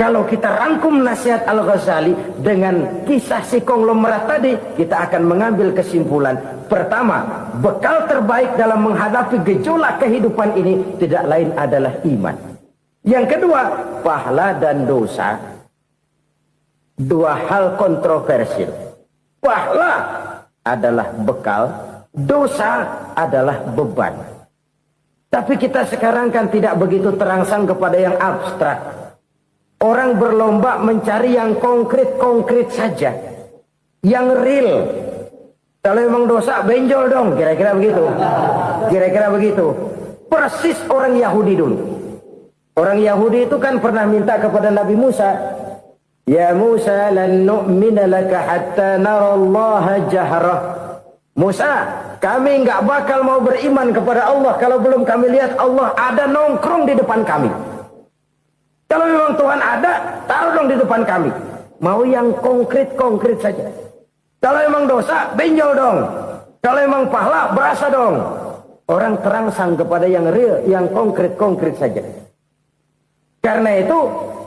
Kalau kita rangkum nasihat Al-Ghazali dengan kisah si konglomerat tadi, kita akan mengambil kesimpulan. Pertama, bekal terbaik dalam menghadapi gejolak kehidupan ini tidak lain adalah iman. Yang kedua, pahala dan dosa. Dua hal kontroversial. Pahala adalah bekal, dosa adalah beban. Tapi kita sekarang kan tidak begitu terangsang kepada yang abstrak. Orang berlomba mencari yang konkret-konkret saja. Yang real. Kalau memang dosa, benjol dong. Kira-kira begitu. Kira-kira begitu. Persis orang Yahudi dulu. Orang Yahudi itu kan pernah minta kepada Nabi Musa. Ya Musa, lan nu'mina laka hatta narallaha jahrah. Musa, kami nggak bakal mau beriman kepada Allah kalau belum kami lihat Allah ada nongkrong di depan kami. Kalau memang Tuhan ada, taruh dong di depan kami. Mau yang konkret-konkret saja. Kalau memang dosa, benjol dong. Kalau memang pahala, berasa dong. Orang terangsang kepada yang real, yang konkret-konkret saja. Karena itu,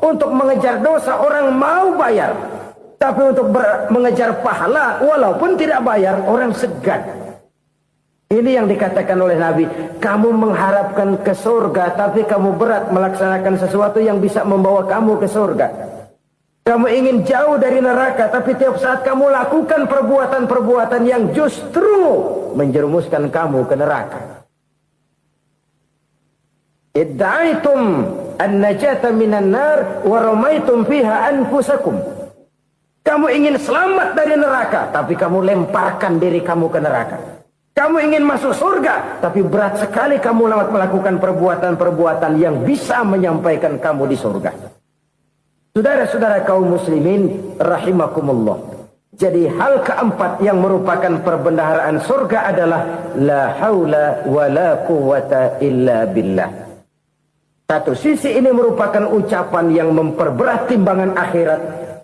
untuk mengejar dosa, orang mau bayar. Tapi untuk mengejar pahala, walaupun tidak bayar, orang segan. Ini yang dikatakan oleh Nabi, kamu mengharapkan ke surga, tapi kamu berat melaksanakan sesuatu yang bisa membawa kamu ke surga. Kamu ingin jauh dari neraka, tapi tiap saat kamu lakukan perbuatan-perbuatan yang justru menjerumuskan kamu ke neraka. Idda'aitum an-najata minan nar wa ramaitum fiha anfusakum. Kamu ingin selamat dari neraka, tapi kamu lemparkan diri kamu ke neraka. Kamu ingin masuk surga, tapi berat sekali kamu melakukan perbuatan-perbuatan yang bisa menyampaikan kamu di surga. Saudara-saudara kaum muslimin, rahimakumullah. Jadi hal keempat yang merupakan perbendaharaan surga adalah la haula wa la quwwata illa billah. Satu sisi ini merupakan ucapan yang memperberat timbangan akhirat.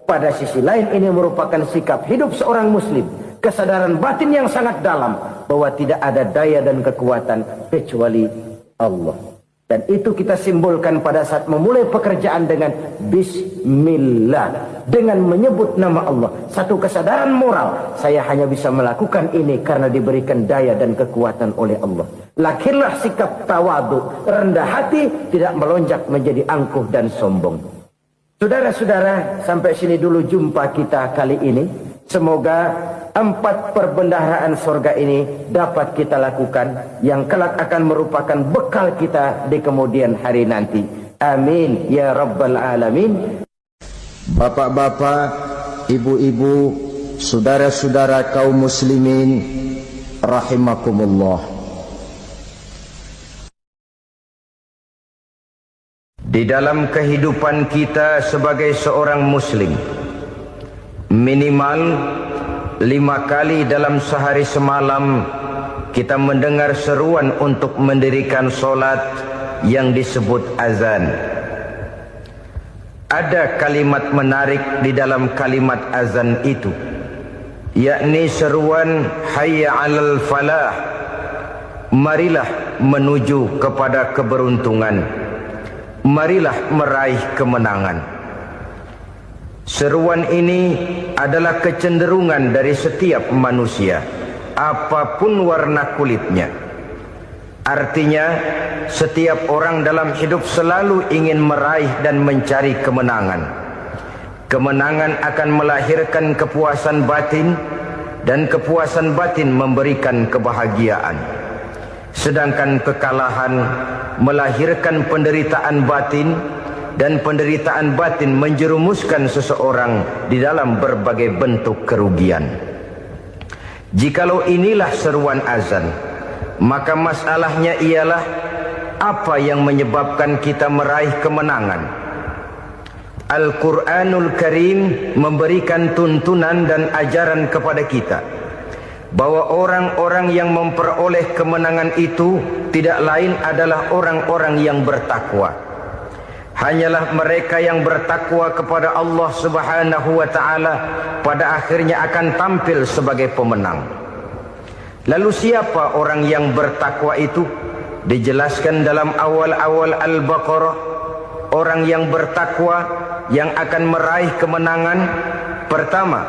pada sisi lain ini merupakan sikap hidup seorang muslim, kesadaran batin yang sangat dalam bahwa tidak ada daya dan kekuatan kecuali Allah. Dan itu kita simbolkan pada saat memulai pekerjaan dengan Bismillah, dengan menyebut nama Allah. Satu kesadaran moral, saya hanya bisa melakukan ini karena diberikan daya dan kekuatan oleh Allah. Lahirlah sikap tawadu, rendah hati, tidak melonjak menjadi angkuh dan sombong. Saudara-saudara, sampai sini dulu jumpa kita kali ini. Semoga 4 perbendaharaan surga ini dapat kita lakukan, yang kelak akan merupakan bekal kita di kemudian hari nanti. Amin ya rabbal alamin. Bapak-bapak, ibu-ibu, saudara-saudara kaum muslimin rahimakumullah. Di dalam kehidupan kita sebagai seorang muslim, minimal 5 kali dalam sehari semalam kita mendengar seruan untuk mendirikan solat yang disebut azan. Ada kalimat menarik di dalam kalimat azan itu, yakni seruan hayya 'alal falah, marilah menuju kepada keberuntungan, marilah meraih kemenangan. Seruan ini adalah kecenderungan dari setiap manusia, apapun warna kulitnya. Artinya, setiap orang dalam hidup selalu ingin meraih dan mencari kemenangan. Kemenangan akan melahirkan kepuasan batin, dan kepuasan batin memberikan kebahagiaan. Sedangkan kekalahan melahirkan penderitaan batin, dan penderitaan batin menjerumuskan seseorang di dalam berbagai bentuk kerugian. Jikalau inilah seruan azan, maka masalahnya ialah apa yang menyebabkan kita meraih kemenangan. Al-Quranul Karim memberikan tuntunan dan ajaran kepada kita bahwa orang-orang yang memperoleh kemenangan itu tidak lain adalah orang-orang yang bertakwa. Hanyalah mereka yang bertakwa kepada Allah Subhanahu wa ta'ala pada akhirnya akan tampil sebagai pemenang. Lalu siapa orang yang bertakwa itu? Dijelaskan dalam awal-awal Al-Baqarah, orang yang bertakwa yang akan meraih kemenangan. Pertama,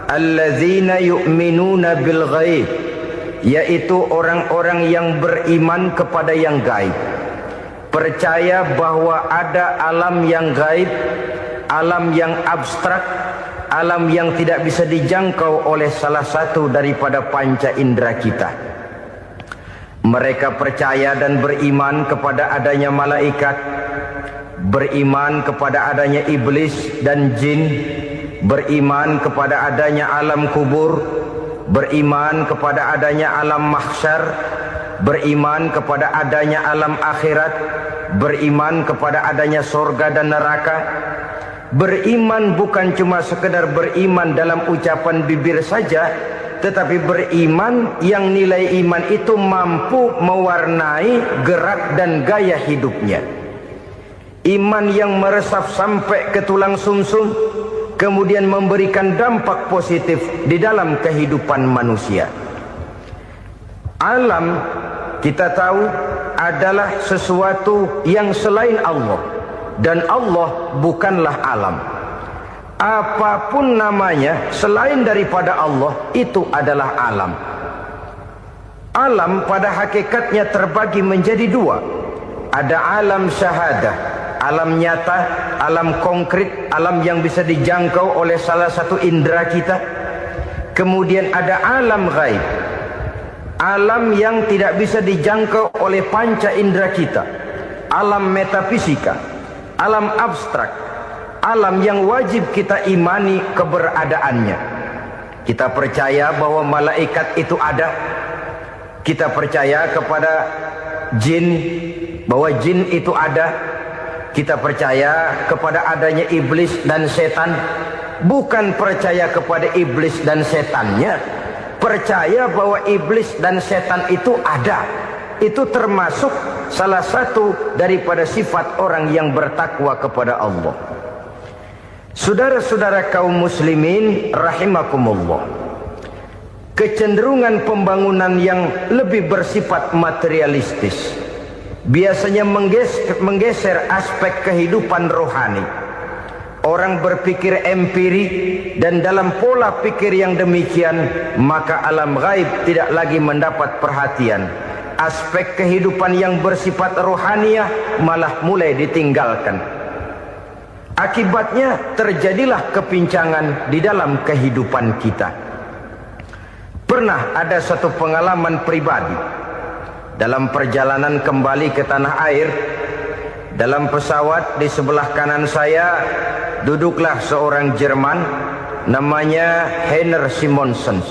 allazina yu'minuna bil ghaib, yaitu orang-orang yang beriman kepada yang gaib. Percaya bahwa ada alam yang gaib, alam yang abstrak, alam yang tidak bisa dijangkau oleh salah satu daripada panca indera kita. Mereka percaya dan beriman kepada adanya malaikat, beriman kepada adanya iblis dan jin, beriman kepada adanya alam kubur, beriman kepada adanya alam mahsyar, beriman kepada adanya alam akhirat, beriman kepada adanya surga dan neraka. Beriman bukan cuma sekedar beriman dalam ucapan bibir saja, tetapi beriman yang nilai iman itu mampu mewarnai gerak dan gaya hidupnya. Iman yang meresap sampai ke tulang sumsum, kemudian memberikan dampak positif di dalam kehidupan manusia. Alam, kita tahu, adalah sesuatu yang selain Allah, dan Allah bukanlah alam. Apapun namanya selain daripada Allah, itu adalah alam. Alam pada hakikatnya terbagi menjadi 2. Ada alam syahadah, alam nyata, alam konkret, alam yang bisa dijangkau oleh salah satu indera kita. Kemudian ada alam ghaib, alam yang tidak bisa dijangkau oleh panca indera kita, alam metafisika, alam abstrak, alam yang wajib kita imani keberadaannya. Kita percaya bahwa malaikat itu ada, kita percaya kepada jin, bahwa jin itu ada, kita percaya kepada adanya iblis dan setan. Bukan percaya kepada iblis dan setannya, percaya bahwa iblis dan setan itu ada. Itu termasuk salah satu daripada sifat orang yang bertakwa kepada Allah. Saudara-saudara kaum muslimin rahimakumullah, kecenderungan pembangunan yang lebih bersifat materialistis biasanya menggeser aspek kehidupan rohani. Orang berpikir empirik, dan dalam pola pikir yang demikian maka alam gaib tidak lagi mendapat perhatian. Aspek kehidupan yang bersifat rohaniah malah mulai ditinggalkan. Akibatnya terjadilah kepincangan di dalam kehidupan kita. Pernah ada satu pengalaman pribadi dalam perjalanan kembali ke tanah air. Dalam pesawat di sebelah kanan saya duduklah seorang Jerman namanya Heiner Simonsen.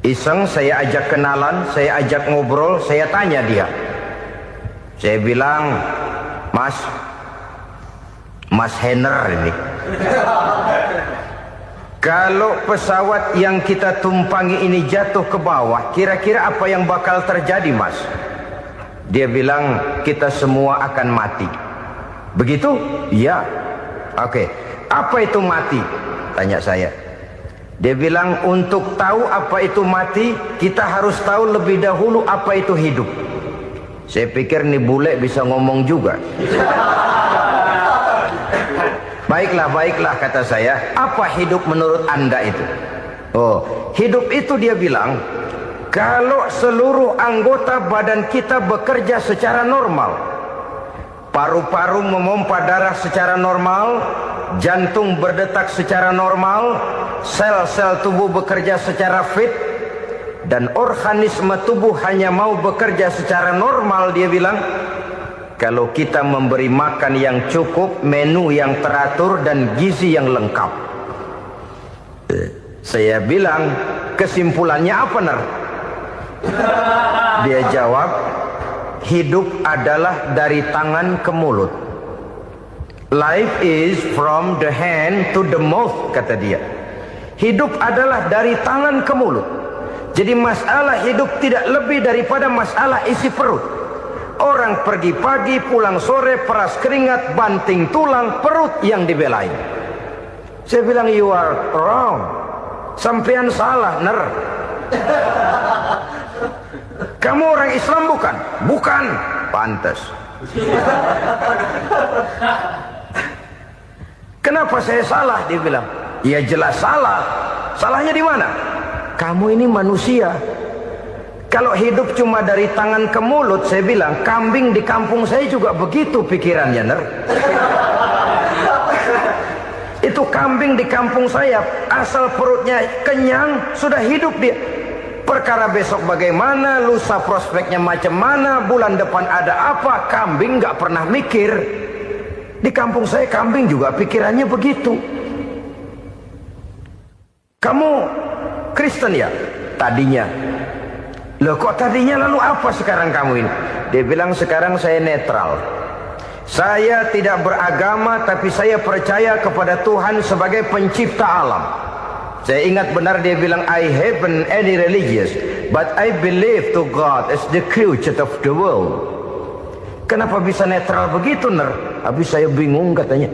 Iseng saya ajak kenalan, saya ajak ngobrol, saya tanya dia. Saya bilang, Mas Heiner ini, kalau pesawat yang kita tumpangi ini jatuh ke bawah, kira-kira apa yang bakal terjadi, Mas? Dia bilang, kita semua akan mati. Begitu? Iya. Oke. Apa itu mati? Tanya saya. Dia bilang, untuk tahu apa itu mati, kita harus tahu lebih dahulu apa itu hidup. Saya pikir nih bule bisa ngomong juga. Baiklah kata saya. Apa hidup menurut Anda itu? Oh, hidup itu dia bilang, kalau seluruh anggota badan kita bekerja secara normal, paru-paru memompa darah secara normal, jantung berdetak secara normal, sel-sel tubuh bekerja secara fit, dan organisme tubuh hanya mau bekerja secara normal, dia bilang, kalau kita memberi makan yang cukup, menu yang teratur, dan gizi yang lengkap. Saya bilang, kesimpulannya apa, Ner? Dia jawab, hidup adalah dari tangan ke mulut. Life is from the hand to the mouth, kata dia. Hidup adalah dari tangan ke mulut. Jadi masalah hidup tidak lebih daripada masalah isi perut. Orang pergi pagi, pulang sore, peras keringat, banting tulang, perut yang dibelain. Saya bilang, you are wrong. Sampean salah, Ner. Kamu orang Islam bukan? Bukan. Pantas. Kenapa saya salah? Dia bilang, ya jelas salah. Salahnya di mana? Kamu ini manusia. Kalau hidup cuma dari tangan ke mulut, saya bilang, kambing di kampung saya juga begitu pikirannya, Ner. Itu kambing di kampung saya, asal perutnya kenyang, sudah hidup dia. Perkara besok bagaimana, lusa prospeknya macam mana, bulan depan ada apa, kambing nggak pernah mikir. Di kampung saya kambing juga pikirannya begitu. Kamu Kristen ya? Tadinya. Loh kok tadinya, lalu apa sekarang kamu ini? Dia bilang, sekarang saya netral. Saya tidak beragama, tapi saya percaya kepada Tuhan sebagai pencipta alam. Saya ingat benar dia bilang, I haven't any religious, but I believe to God as the creator of the world. Kenapa bisa netral begitu, Ner? Habis saya bingung katanya.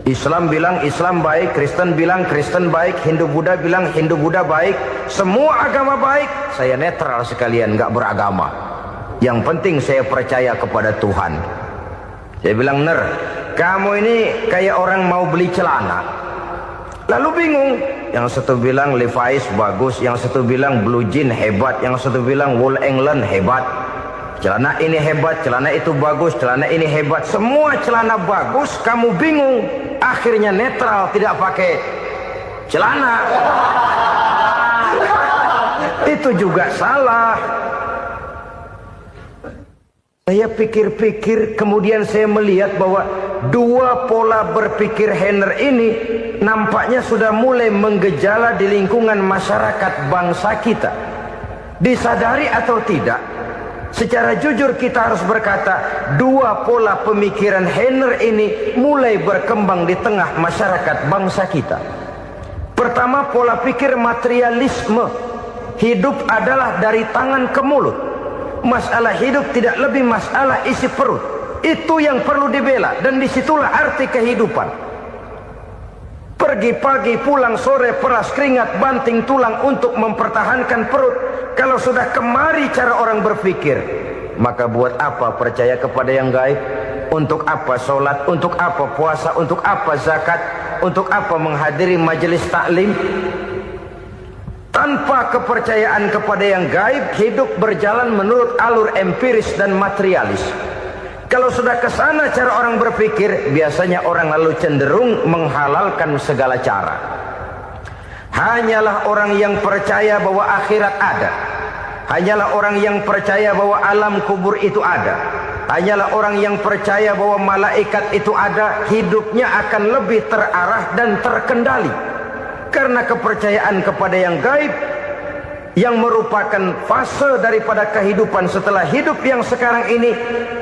Islam bilang Islam baik, Kristen bilang Kristen baik, Hindu Buddha bilang Hindu Buddha baik, semua agama baik. Saya netral sekalian, nggak beragama. Yang penting saya percaya kepada Tuhan. Saya bilang, Ner, kamu ini kayak orang mau beli celana. Lalu bingung. Yang satu bilang Levi's bagus, yang satu bilang Blue Jean hebat, yang satu bilang Wool England hebat. Celana ini hebat, celana itu bagus, celana ini hebat. Semua celana bagus, kamu bingung. Akhirnya netral, tidak pakai celana. Itu juga salah. Saya pikir-pikir, kemudian saya melihat bahwa dua pola berpikir Heiner ini nampaknya sudah mulai menggejala di lingkungan masyarakat bangsa kita. Disadari atau tidak, secara jujur kita harus berkata, dua pola pemikiran Heiner ini mulai berkembang di tengah masyarakat bangsa kita. Pertama, pola pikir materialisme. Hidup adalah dari tangan ke mulut. Masalah hidup tidak lebih masalah isi perut. Itu yang perlu dibela, dan disitulah arti kehidupan. Pergi pagi, pulang sore, peras keringat, banting tulang untuk mempertahankan perut. Kalau sudah kemari cara orang berpikir, maka buat apa percaya kepada yang gaib? Untuk apa sholat? Untuk apa puasa? Untuk apa zakat? Untuk apa menghadiri majelis taklim? Tanpa kepercayaan kepada yang gaib, hidup berjalan menurut alur empiris dan materialis. Kalau sudah ke sana cara orang berpikir, biasanya orang lalu cenderung menghalalkan segala cara. Hanyalah orang yang percaya bahwa akhirat ada. Hanyalah orang yang percaya bahwa alam kubur itu ada. Hanyalah orang yang percaya bahwa malaikat itu ada, hidupnya akan lebih terarah dan terkendali. Karena kepercayaan kepada yang gaib, yang merupakan fase daripada kehidupan setelah hidup yang sekarang ini,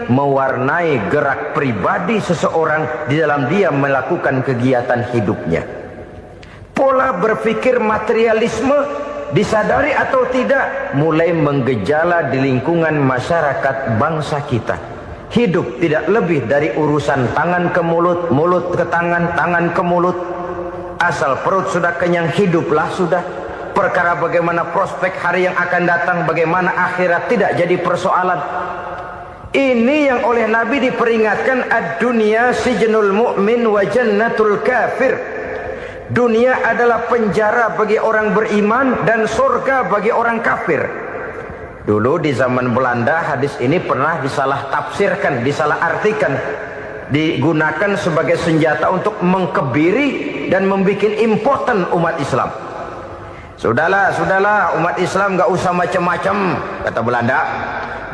mewarnai gerak pribadi seseorang di dalam dia melakukan kegiatan hidupnya. Pola berpikir materialisme, disadari atau tidak, mulai menggejala di lingkungan masyarakat bangsa kita. Hidup tidak lebih dari urusan tangan ke mulut, mulut ke tangan, tangan ke mulut. Asal perut sudah kenyang, hiduplah sudah. Perkara bagaimana prospek hari yang akan datang, bagaimana akhirat tidak jadi persoalan. Ini yang oleh Nabi diperingatkan, ad-dunya sijnul mu'min wa jannatul kafir. Dunia adalah penjara bagi orang beriman dan surga bagi orang kafir. Dulu di zaman Belanda hadis ini pernah disalah tafsirkan, disalah artikan, digunakan sebagai senjata untuk mengkebiri dan membuat impoten umat Islam. Sudahlah umat Islam gak usah macam-macam, kata Belanda.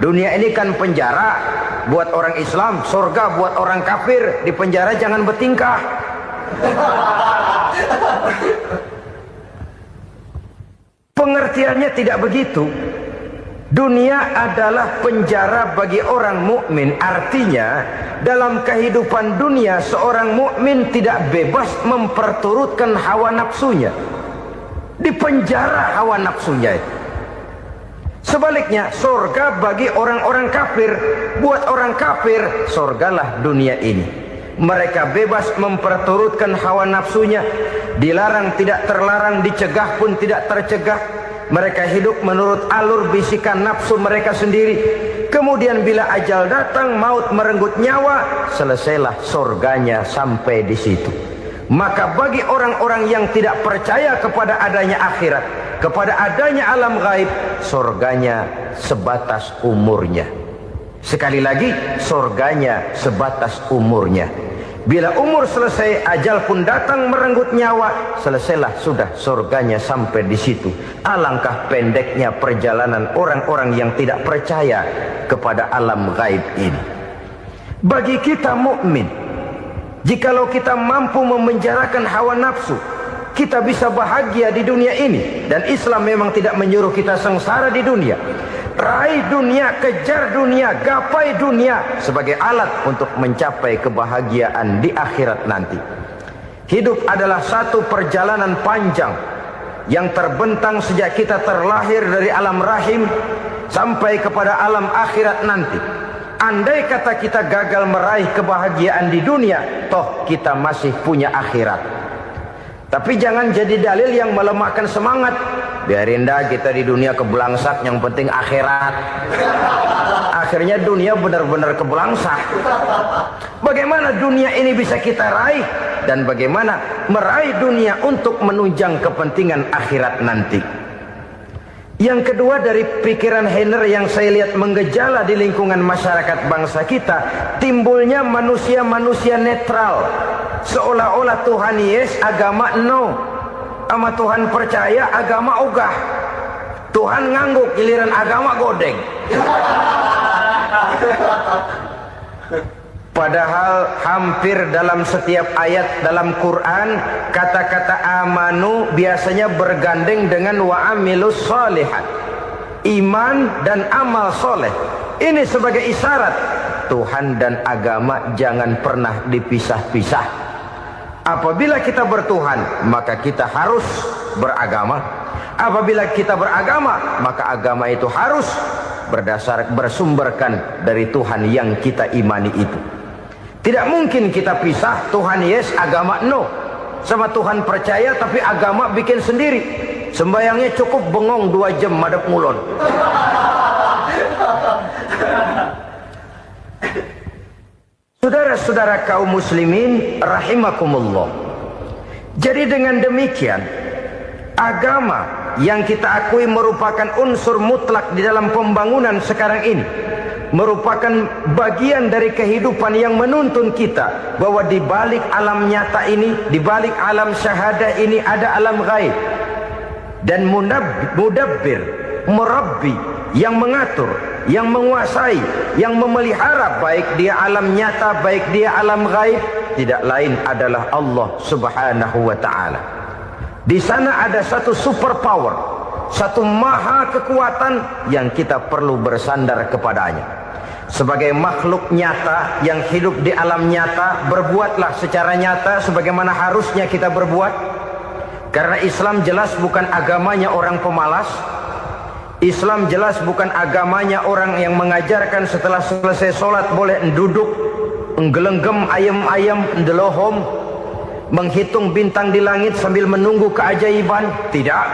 Dunia ini kan penjara buat orang Islam, surga buat orang kafir. Di penjara jangan bertingkah. Pengertiannya tidak begitu. Dunia adalah penjara bagi orang mukmin. Artinya dalam kehidupan dunia seorang mukmin tidak bebas memperturutkan hawa nafsunya. Di penjara hawa nafsunya itu. Sebaliknya surga bagi orang-orang kafir. Buat orang kafir, surgalah dunia ini. Mereka bebas memperturutkan hawa nafsunya. Dilarang tidak terlarang, dicegah pun tidak tercegah. Mereka hidup menurut alur bisikan nafsu mereka sendiri. Kemudian bila ajal datang, maut merenggut nyawa, selesailah surganya sampai di situ. Maka bagi orang-orang yang tidak percaya kepada adanya akhirat, kepada adanya alam gaib, surganya sebatas umurnya. Sekali lagi, surganya sebatas umurnya. Bila umur selesai, ajal pun datang merenggut nyawa, selesailah sudah surganya sampai di situ. Alangkah pendeknya perjalanan orang-orang yang tidak percaya kepada alam gaib ini. Bagi kita mukmin, jikalau kita mampu memenjarakan hawa nafsu, kita bisa bahagia di dunia ini. Dan Islam memang tidak menyuruh kita sengsara di dunia. Raih dunia, kejar dunia, gapai dunia sebagai alat untuk mencapai kebahagiaan di akhirat nanti. Hidup adalah satu perjalanan panjang yang terbentang sejak kita terlahir dari alam rahim sampai kepada alam akhirat nanti. Andai kata kita gagal meraih kebahagiaan di dunia, toh kita masih punya akhirat. Tapi jangan jadi dalil yang melemahkan semangat. Biarin dah kita di dunia kebelangsak, yang penting akhirat. Akhirnya dunia benar-benar kebelangsak. Bagaimana dunia ini bisa kita raih, dan bagaimana meraih dunia untuk menunjang kepentingan akhirat nanti. Yang kedua, dari pikiran Heiner yang saya lihat menggejala di lingkungan masyarakat bangsa kita, timbulnya manusia-manusia netral. Seolah-olah Tuhan yes, agama no. Sama Tuhan percaya, agama ogah. Tuhan ngangguk, giliran agama godeng. Padahal hampir dalam setiap ayat dalam Quran, kata-kata amanu biasanya bergandeng dengan wa amilus sholihat. Iman dan amal soleh. Ini sebagai isyarat Tuhan dan agama jangan pernah dipisah-pisah. Apabila kita bertuhan, maka kita harus beragama. Apabila kita beragama, maka agama itu harus bersumberkan dari Tuhan yang kita imani itu. Tidak mungkin kita pisah, Tuhan yes, agama no. Sama Tuhan percaya tapi agama bikin sendiri. Sembayangnya cukup bengong 2 jam madep ngulon. Saudara-saudara kaum muslimin rahimakumullah. Jadi dengan demikian, agama yang kita akui merupakan unsur mutlak di dalam pembangunan sekarang ini, merupakan bagian dari kehidupan yang menuntun kita bahwa di balik alam nyata ini, di balik alam syahadah ini ada alam gaib. Dan mudabbir, murabbi, yang mengatur, yang menguasai, yang memelihara baik dia alam nyata, baik dia alam gaib, tidak lain adalah Allah Subhanahu wa ta'ala. Di sana ada satu super power, satu maha kekuatan yang kita perlu bersandar kepadanya. Sebagai makhluk nyata yang hidup di alam nyata, berbuatlah secara nyata sebagaimana harusnya kita berbuat. Karena Islam jelas bukan agamanya orang pemalas. Islam jelas bukan agamanya orang yang mengajarkan setelah selesai sholat boleh duduk, nggelenggem ayam-ayam, ndelohom, menghitung bintang di langit sambil menunggu keajaiban. Tidak.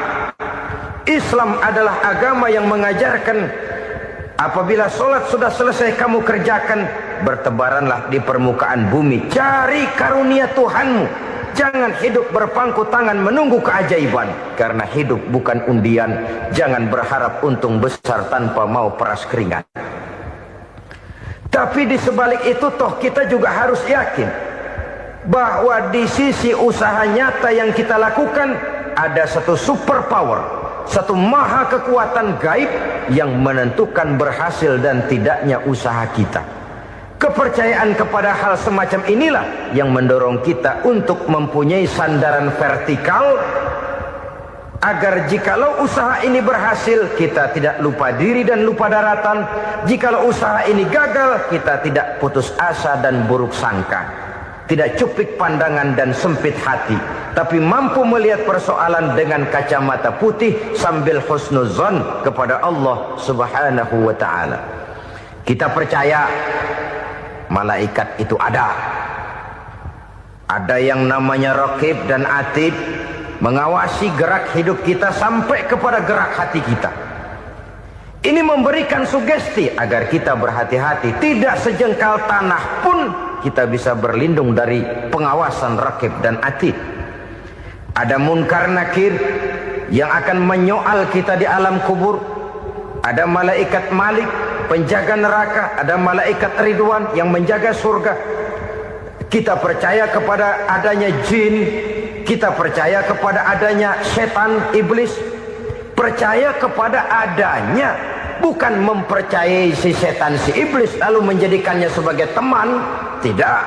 Islam adalah agama yang mengajarkan apabila sholat sudah selesai kamu kerjakan, bertebaranlah di permukaan bumi, cari karunia Tuhanmu. Jangan hidup berpangku tangan menunggu keajaiban. Karena hidup bukan undian. Jangan berharap untung besar tanpa mau peras keringat. Tapi di sebalik itu toh kita juga harus yakin bahwa di sisi usaha nyata yang kita lakukan ada satu super power, satu maha kekuatan gaib yang menentukan berhasil dan tidaknya usaha kita. Kepercayaan kepada hal semacam inilah yang mendorong kita untuk mempunyai sandaran vertikal, agar jikalau usaha ini berhasil, kita tidak lupa diri dan lupa daratan. Jikalau usaha ini gagal, kita tidak putus asa dan buruk sangka, tidak cupik pandangan dan sempit hati, tapi mampu melihat persoalan dengan kacamata putih sambil husnuzon kepada Allah Subhanahu wa ta'ala. Kita percaya malaikat itu ada. Ada yang namanya raqib dan atid, mengawasi gerak hidup kita sampai kepada gerak hati kita. Ini memberikan sugesti agar kita berhati-hati. Tidak sejengkal tanah pun kita bisa berlindung dari pengawasan raqib dan atid. Ada munkar nakir yang akan menyoal kita di alam kubur. Ada malaikat Malik, penjaga neraka. Ada malaikat Ridwan yang menjaga surga. Kita percaya kepada adanya jin. Kita percaya kepada adanya setan, iblis. Percaya kepada adanya, bukan mempercayai si setan, si iblis lalu menjadikannya sebagai teman. Tidak.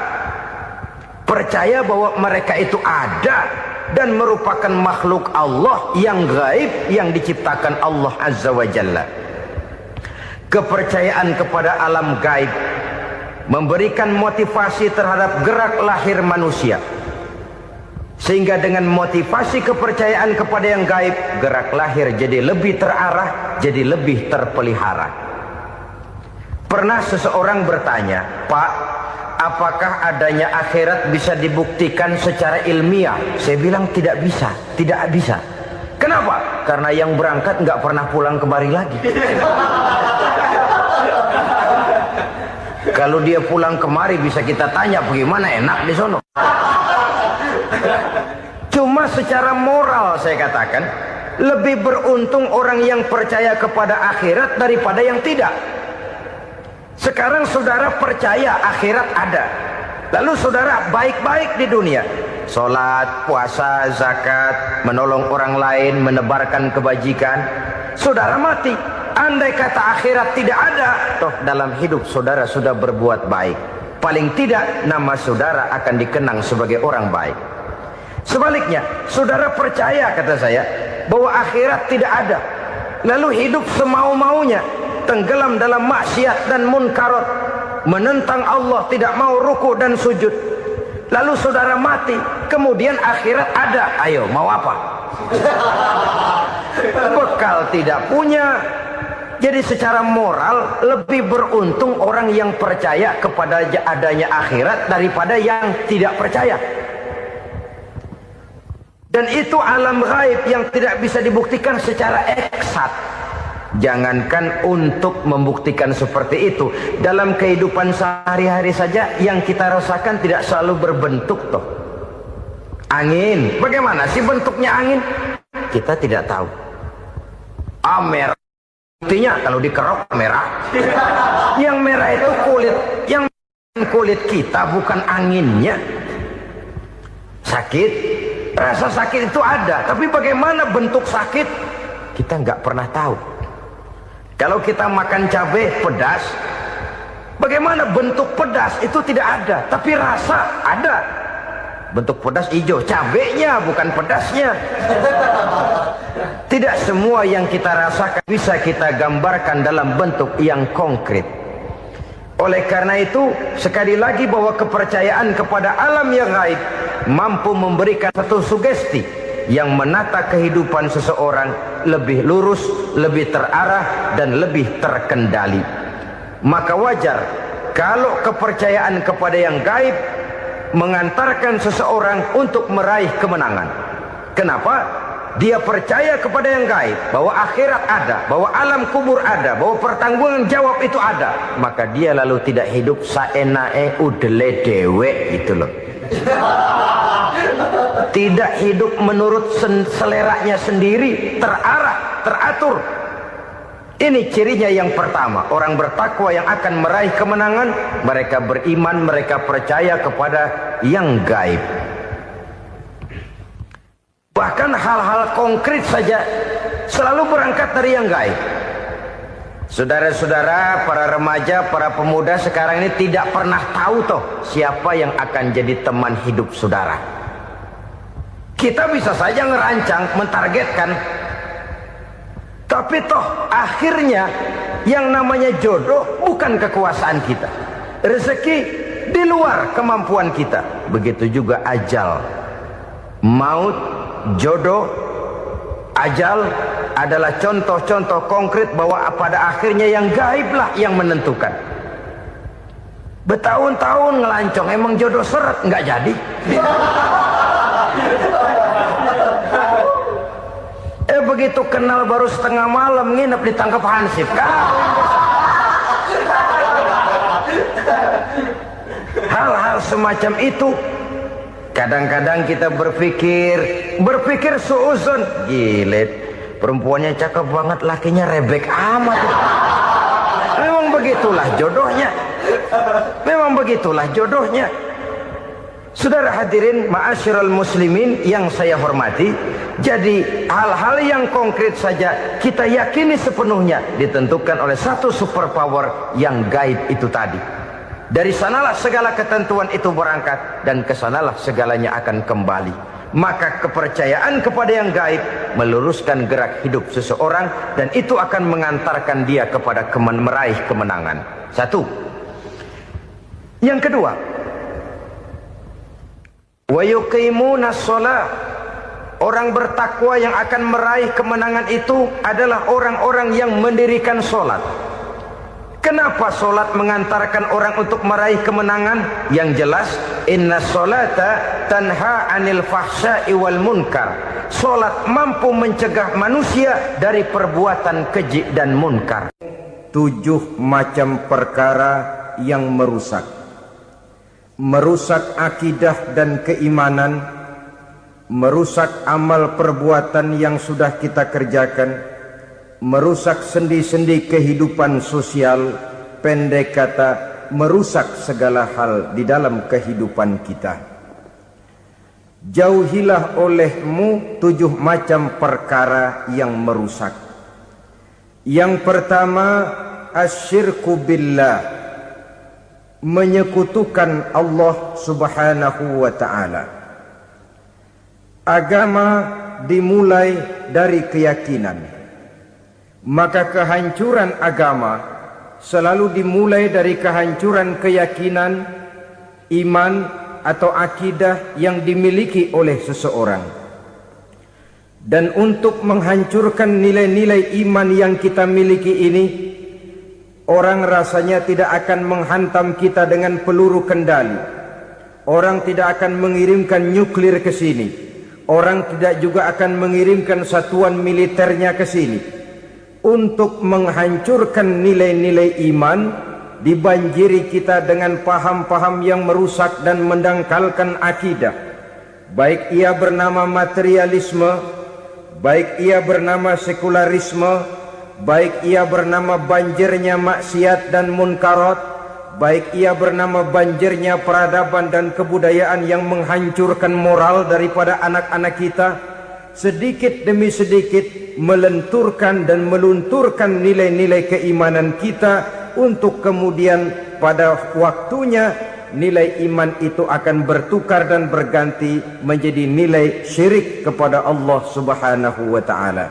Percaya bahwa mereka itu ada dan merupakan makhluk Allah yang gaib, yang diciptakan Allah Azza wa Jalla. Kepercayaan kepada alam gaib memberikan motivasi terhadap gerak lahir manusia, sehingga dengan motivasi kepercayaan kepada yang gaib, gerak lahir jadi lebih terarah, jadi lebih terpelihara. Pernah seseorang bertanya, "Pak, apakah adanya akhirat bisa dibuktikan secara ilmiah?" Saya bilang tidak bisa, tidak bisa. Kenapa? Karena yang berangkat nggak pernah pulang kembali lagi. Kalau dia pulang kemari bisa kita tanya bagaimana enak di sono. Cuma secara moral saya katakan, lebih beruntung orang yang percaya kepada akhirat daripada yang tidak. Sekarang saudara percaya akhirat ada, lalu saudara baik-baik di dunia, sholat, puasa, zakat, menolong orang lain, menebarkan kebajikan. Saudara mati, andai kata akhirat tidak ada, toh dalam hidup saudara sudah berbuat baik. Paling tidak nama saudara akan dikenang sebagai orang baik. Sebaliknya, saudara percaya, kata saya, bahwa akhirat tidak ada, lalu hidup semau-maunya, tenggelam dalam maksiat dan munkarat, menentang Allah, tidak mau ruku dan sujud. Lalu saudara mati, kemudian akhirat ada. Ayo, mau apa? Bekal tidak punya. Jadi secara moral lebih beruntung orang yang percaya kepada adanya akhirat daripada yang tidak percaya. Dan itu alam gaib yang tidak bisa dibuktikan secara eksat. Jangankan untuk membuktikan seperti itu, dalam kehidupan sehari-hari saja yang kita rasakan tidak selalu berbentuk toh. Angin, bagaimana sih bentuknya angin? Kita tidak tahu. Merah, buktinya kalau dikerok merah. Yang merah itu kulit, yang kulit kita bukan anginnya. Sakit, rasa sakit itu ada, tapi bagaimana bentuk sakit kita nggak pernah tahu. Kalau kita makan cabai pedas, bagaimana bentuk pedas itu tidak ada, tapi rasa ada. Bentuk pedas hijau, cabainya bukan pedasnya. Tidak semua yang kita rasakan bisa kita gambarkan dalam bentuk yang konkret. Oleh karena itu, sekali lagi bahwa kepercayaan kepada alam yang gaib mampu memberikan satu sugesti yang menata kehidupan seseorang lebih lurus, lebih terarah, dan lebih terkendali. Maka wajar kalau kepercayaan kepada yang gaib mengantarkan seseorang untuk meraih kemenangan. Kenapa? Dia percaya kepada yang gaib, bahwa akhirat ada, bahwa alam kubur ada, bahwa pertanggungan jawab itu ada. Maka dia lalu tidak hidup saenae udele dewe itu loh. Tidak hidup menurut seleranya sendiri, terarah, teratur. Ini cirinya yang pertama. Orang bertakwa yang akan meraih kemenangan, mereka beriman, mereka percaya kepada yang gaib. Bahkan hal-hal konkret saja selalu berangkat dari yang gaib. Saudara-saudara, para remaja, para pemuda sekarang ini tidak pernah tahu toh siapa yang akan jadi teman hidup saudara. Kita bisa saja ngerancang, mentargetkan, tapi toh akhirnya yang namanya jodoh bukan kekuasaan kita. Rezeki di luar kemampuan kita. Begitu juga ajal. Maut, jodoh, ajal adalah contoh-contoh konkret bahwa pada akhirnya yang gaiblah yang menentukan. Bertahun-tahun ngelancong, emang jodoh seret, nggak jadi. Begitu kenal baru setengah malam nginep ditangkap hansip. Hal-hal semacam itu kadang-kadang kita berpikir suuzon, gilet, perempuannya cakep banget, lakinya rebek amat. Memang begitulah jodohnya. Memang begitulah jodohnya. Saudara hadirin ma'asyiral muslimin yang saya hormati, jadi hal-hal yang konkret saja kita yakini sepenuhnya ditentukan oleh satu superpower yang gaib itu tadi. Dari sanalah segala ketentuan itu berangkat dan kesanalah segalanya akan kembali. Maka kepercayaan kepada yang gaib meluruskan gerak hidup seseorang dan itu akan mengantarkan dia kepada meraih kemenangan. Satu. Yang kedua, wa yuqimunas shalah. Orang bertakwa yang akan meraih kemenangan itu adalah orang-orang yang mendirikan sholat. Kenapa sholat mengantarkan orang untuk meraih kemenangan? Yang jelas, inna sholata tanha anil fahsya'i wal munkar. Sholat mampu mencegah manusia dari perbuatan keji dan munkar. 7 macam perkara yang merusak akidah dan keimanan, merusak amal perbuatan yang sudah kita kerjakan, merusak sendi-sendi kehidupan sosial, pendek kata merusak segala hal di dalam kehidupan kita. Jauhilah olehmu 7 macam perkara yang merusak. Yang pertama, asyirku billah, menyekutukan Allah subhanahu wa ta'ala. Agama dimulai dari keyakinan, maka kehancuran agama selalu dimulai dari kehancuran keyakinan, iman atau akidah yang dimiliki oleh seseorang. Dan untuk menghancurkan nilai-nilai iman yang kita miliki ini, orang rasanya tidak akan menghantam kita dengan peluru kendali. Orang tidak akan mengirimkan nyuklir ke sini. orang tidak juga akan mengirimkan satuan militernya ke sini untuk menghancurkan nilai-nilai iman, dibanjiri kita dengan paham-paham yang merusak dan mendangkalkan akidah, baik ia bernama materialisme, baik ia bernama sekularisme, baik ia bernama banjirnya maksiat dan munkarat, baik ia bernama banjirnya peradaban dan kebudayaan yang menghancurkan moral daripada anak-anak kita, sedikit demi sedikit melenturkan dan melunturkan nilai-nilai keimanan kita, untuk kemudian pada waktunya nilai iman itu akan bertukar dan berganti menjadi nilai syirik kepada Allah Subhanahu wa ta'ala.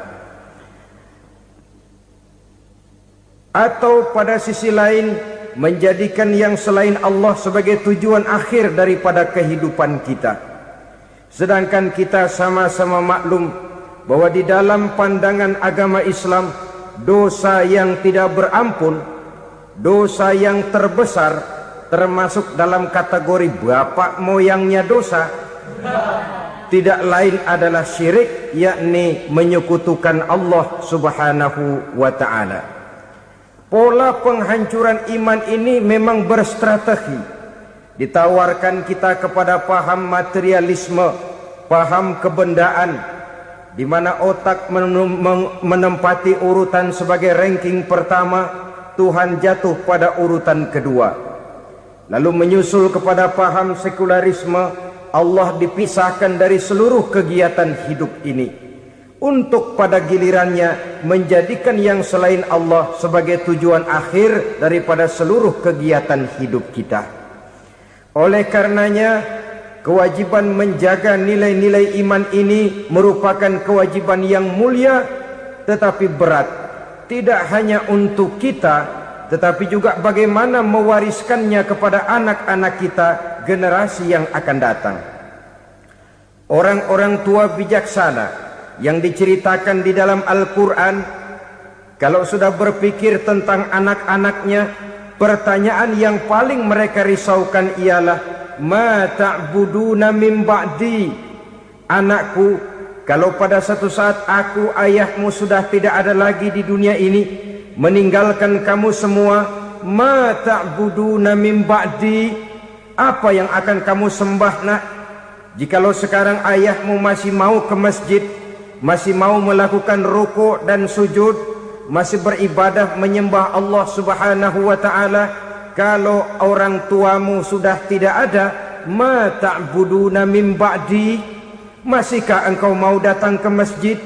Atau pada sisi lain menjadikan yang selain Allah sebagai tujuan akhir daripada kehidupan kita. Sedangkan kita sama-sama maklum bahwa di dalam pandangan agama Islam, dosa yang tidak berampun, dosa yang terbesar, termasuk dalam kategori bapak moyangnya dosa, tidak lain adalah syirik, yakni menyekutukan Allah Subhanahu wa ta'ala. Pola penghancuran iman ini memang berstrategi. Ditawarkan kita kepada paham materialisme, paham kebendaan, di mana otak menempati urutan sebagai ranking pertama, Tuhan jatuh pada urutan kedua. Lalu menyusul kepada paham sekularisme, Allah dipisahkan dari seluruh kegiatan hidup ini, untuk pada gilirannya menjadikan yang selain Allah sebagai tujuan akhir daripada seluruh kegiatan hidup kita. Oleh karenanya, kewajiban menjaga nilai-nilai iman ini merupakan kewajiban yang mulia tetapi berat. Tidak hanya untuk kita, tetapi juga bagaimana mewariskannya kepada anak-anak kita, generasi yang akan datang. Orang-orang tua bijaksana yang diceritakan di dalam Al-Quran, kalau sudah berpikir tentang anak-anaknya, pertanyaan yang paling mereka risaukan ialah, ma ta'buduna min ba'di? Anakku, kalau pada satu saat aku, ayahmu sudah tidak ada lagi di dunia ini, meninggalkan kamu semua, ma ta'buduna min ba'di? Apa yang akan kamu sembah, nak? Jikalau sekarang ayahmu masih mau ke masjid, masih mau melakukan rukuk dan sujud, masih beribadah menyembah Allah Subhanahu wa ta'ala, kalau orang tuamu sudah tidak ada, ma ta'buduna min ba'di? Masihkah engkau mau datang ke masjid?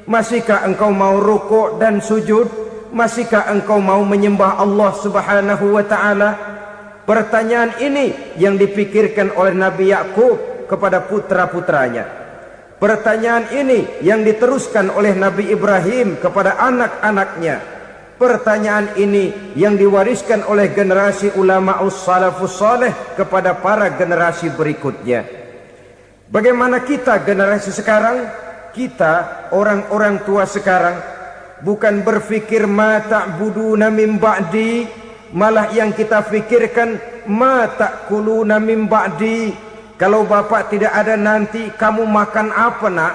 Masihkah engkau mau rukuk dan sujud? Masihkah engkau mau menyembah Allah Subhanahu wa ta'ala? Pertanyaan ini yang dipikirkan oleh Nabi Yakub kepada putra-putranya. Pertanyaan ini yang diteruskan oleh Nabi Ibrahim kepada anak-anaknya. Pertanyaan ini yang diwariskan oleh generasi ulama'us salafus saleh kepada para generasi berikutnya. Bagaimana kita generasi sekarang? Kita orang-orang tua sekarang bukan berfikir ma ta'buduna min ba'di, malah yang kita fikirkan ma ta'kuluna min ba'di. Kalau bapak tidak ada nanti kamu makan apa, nak?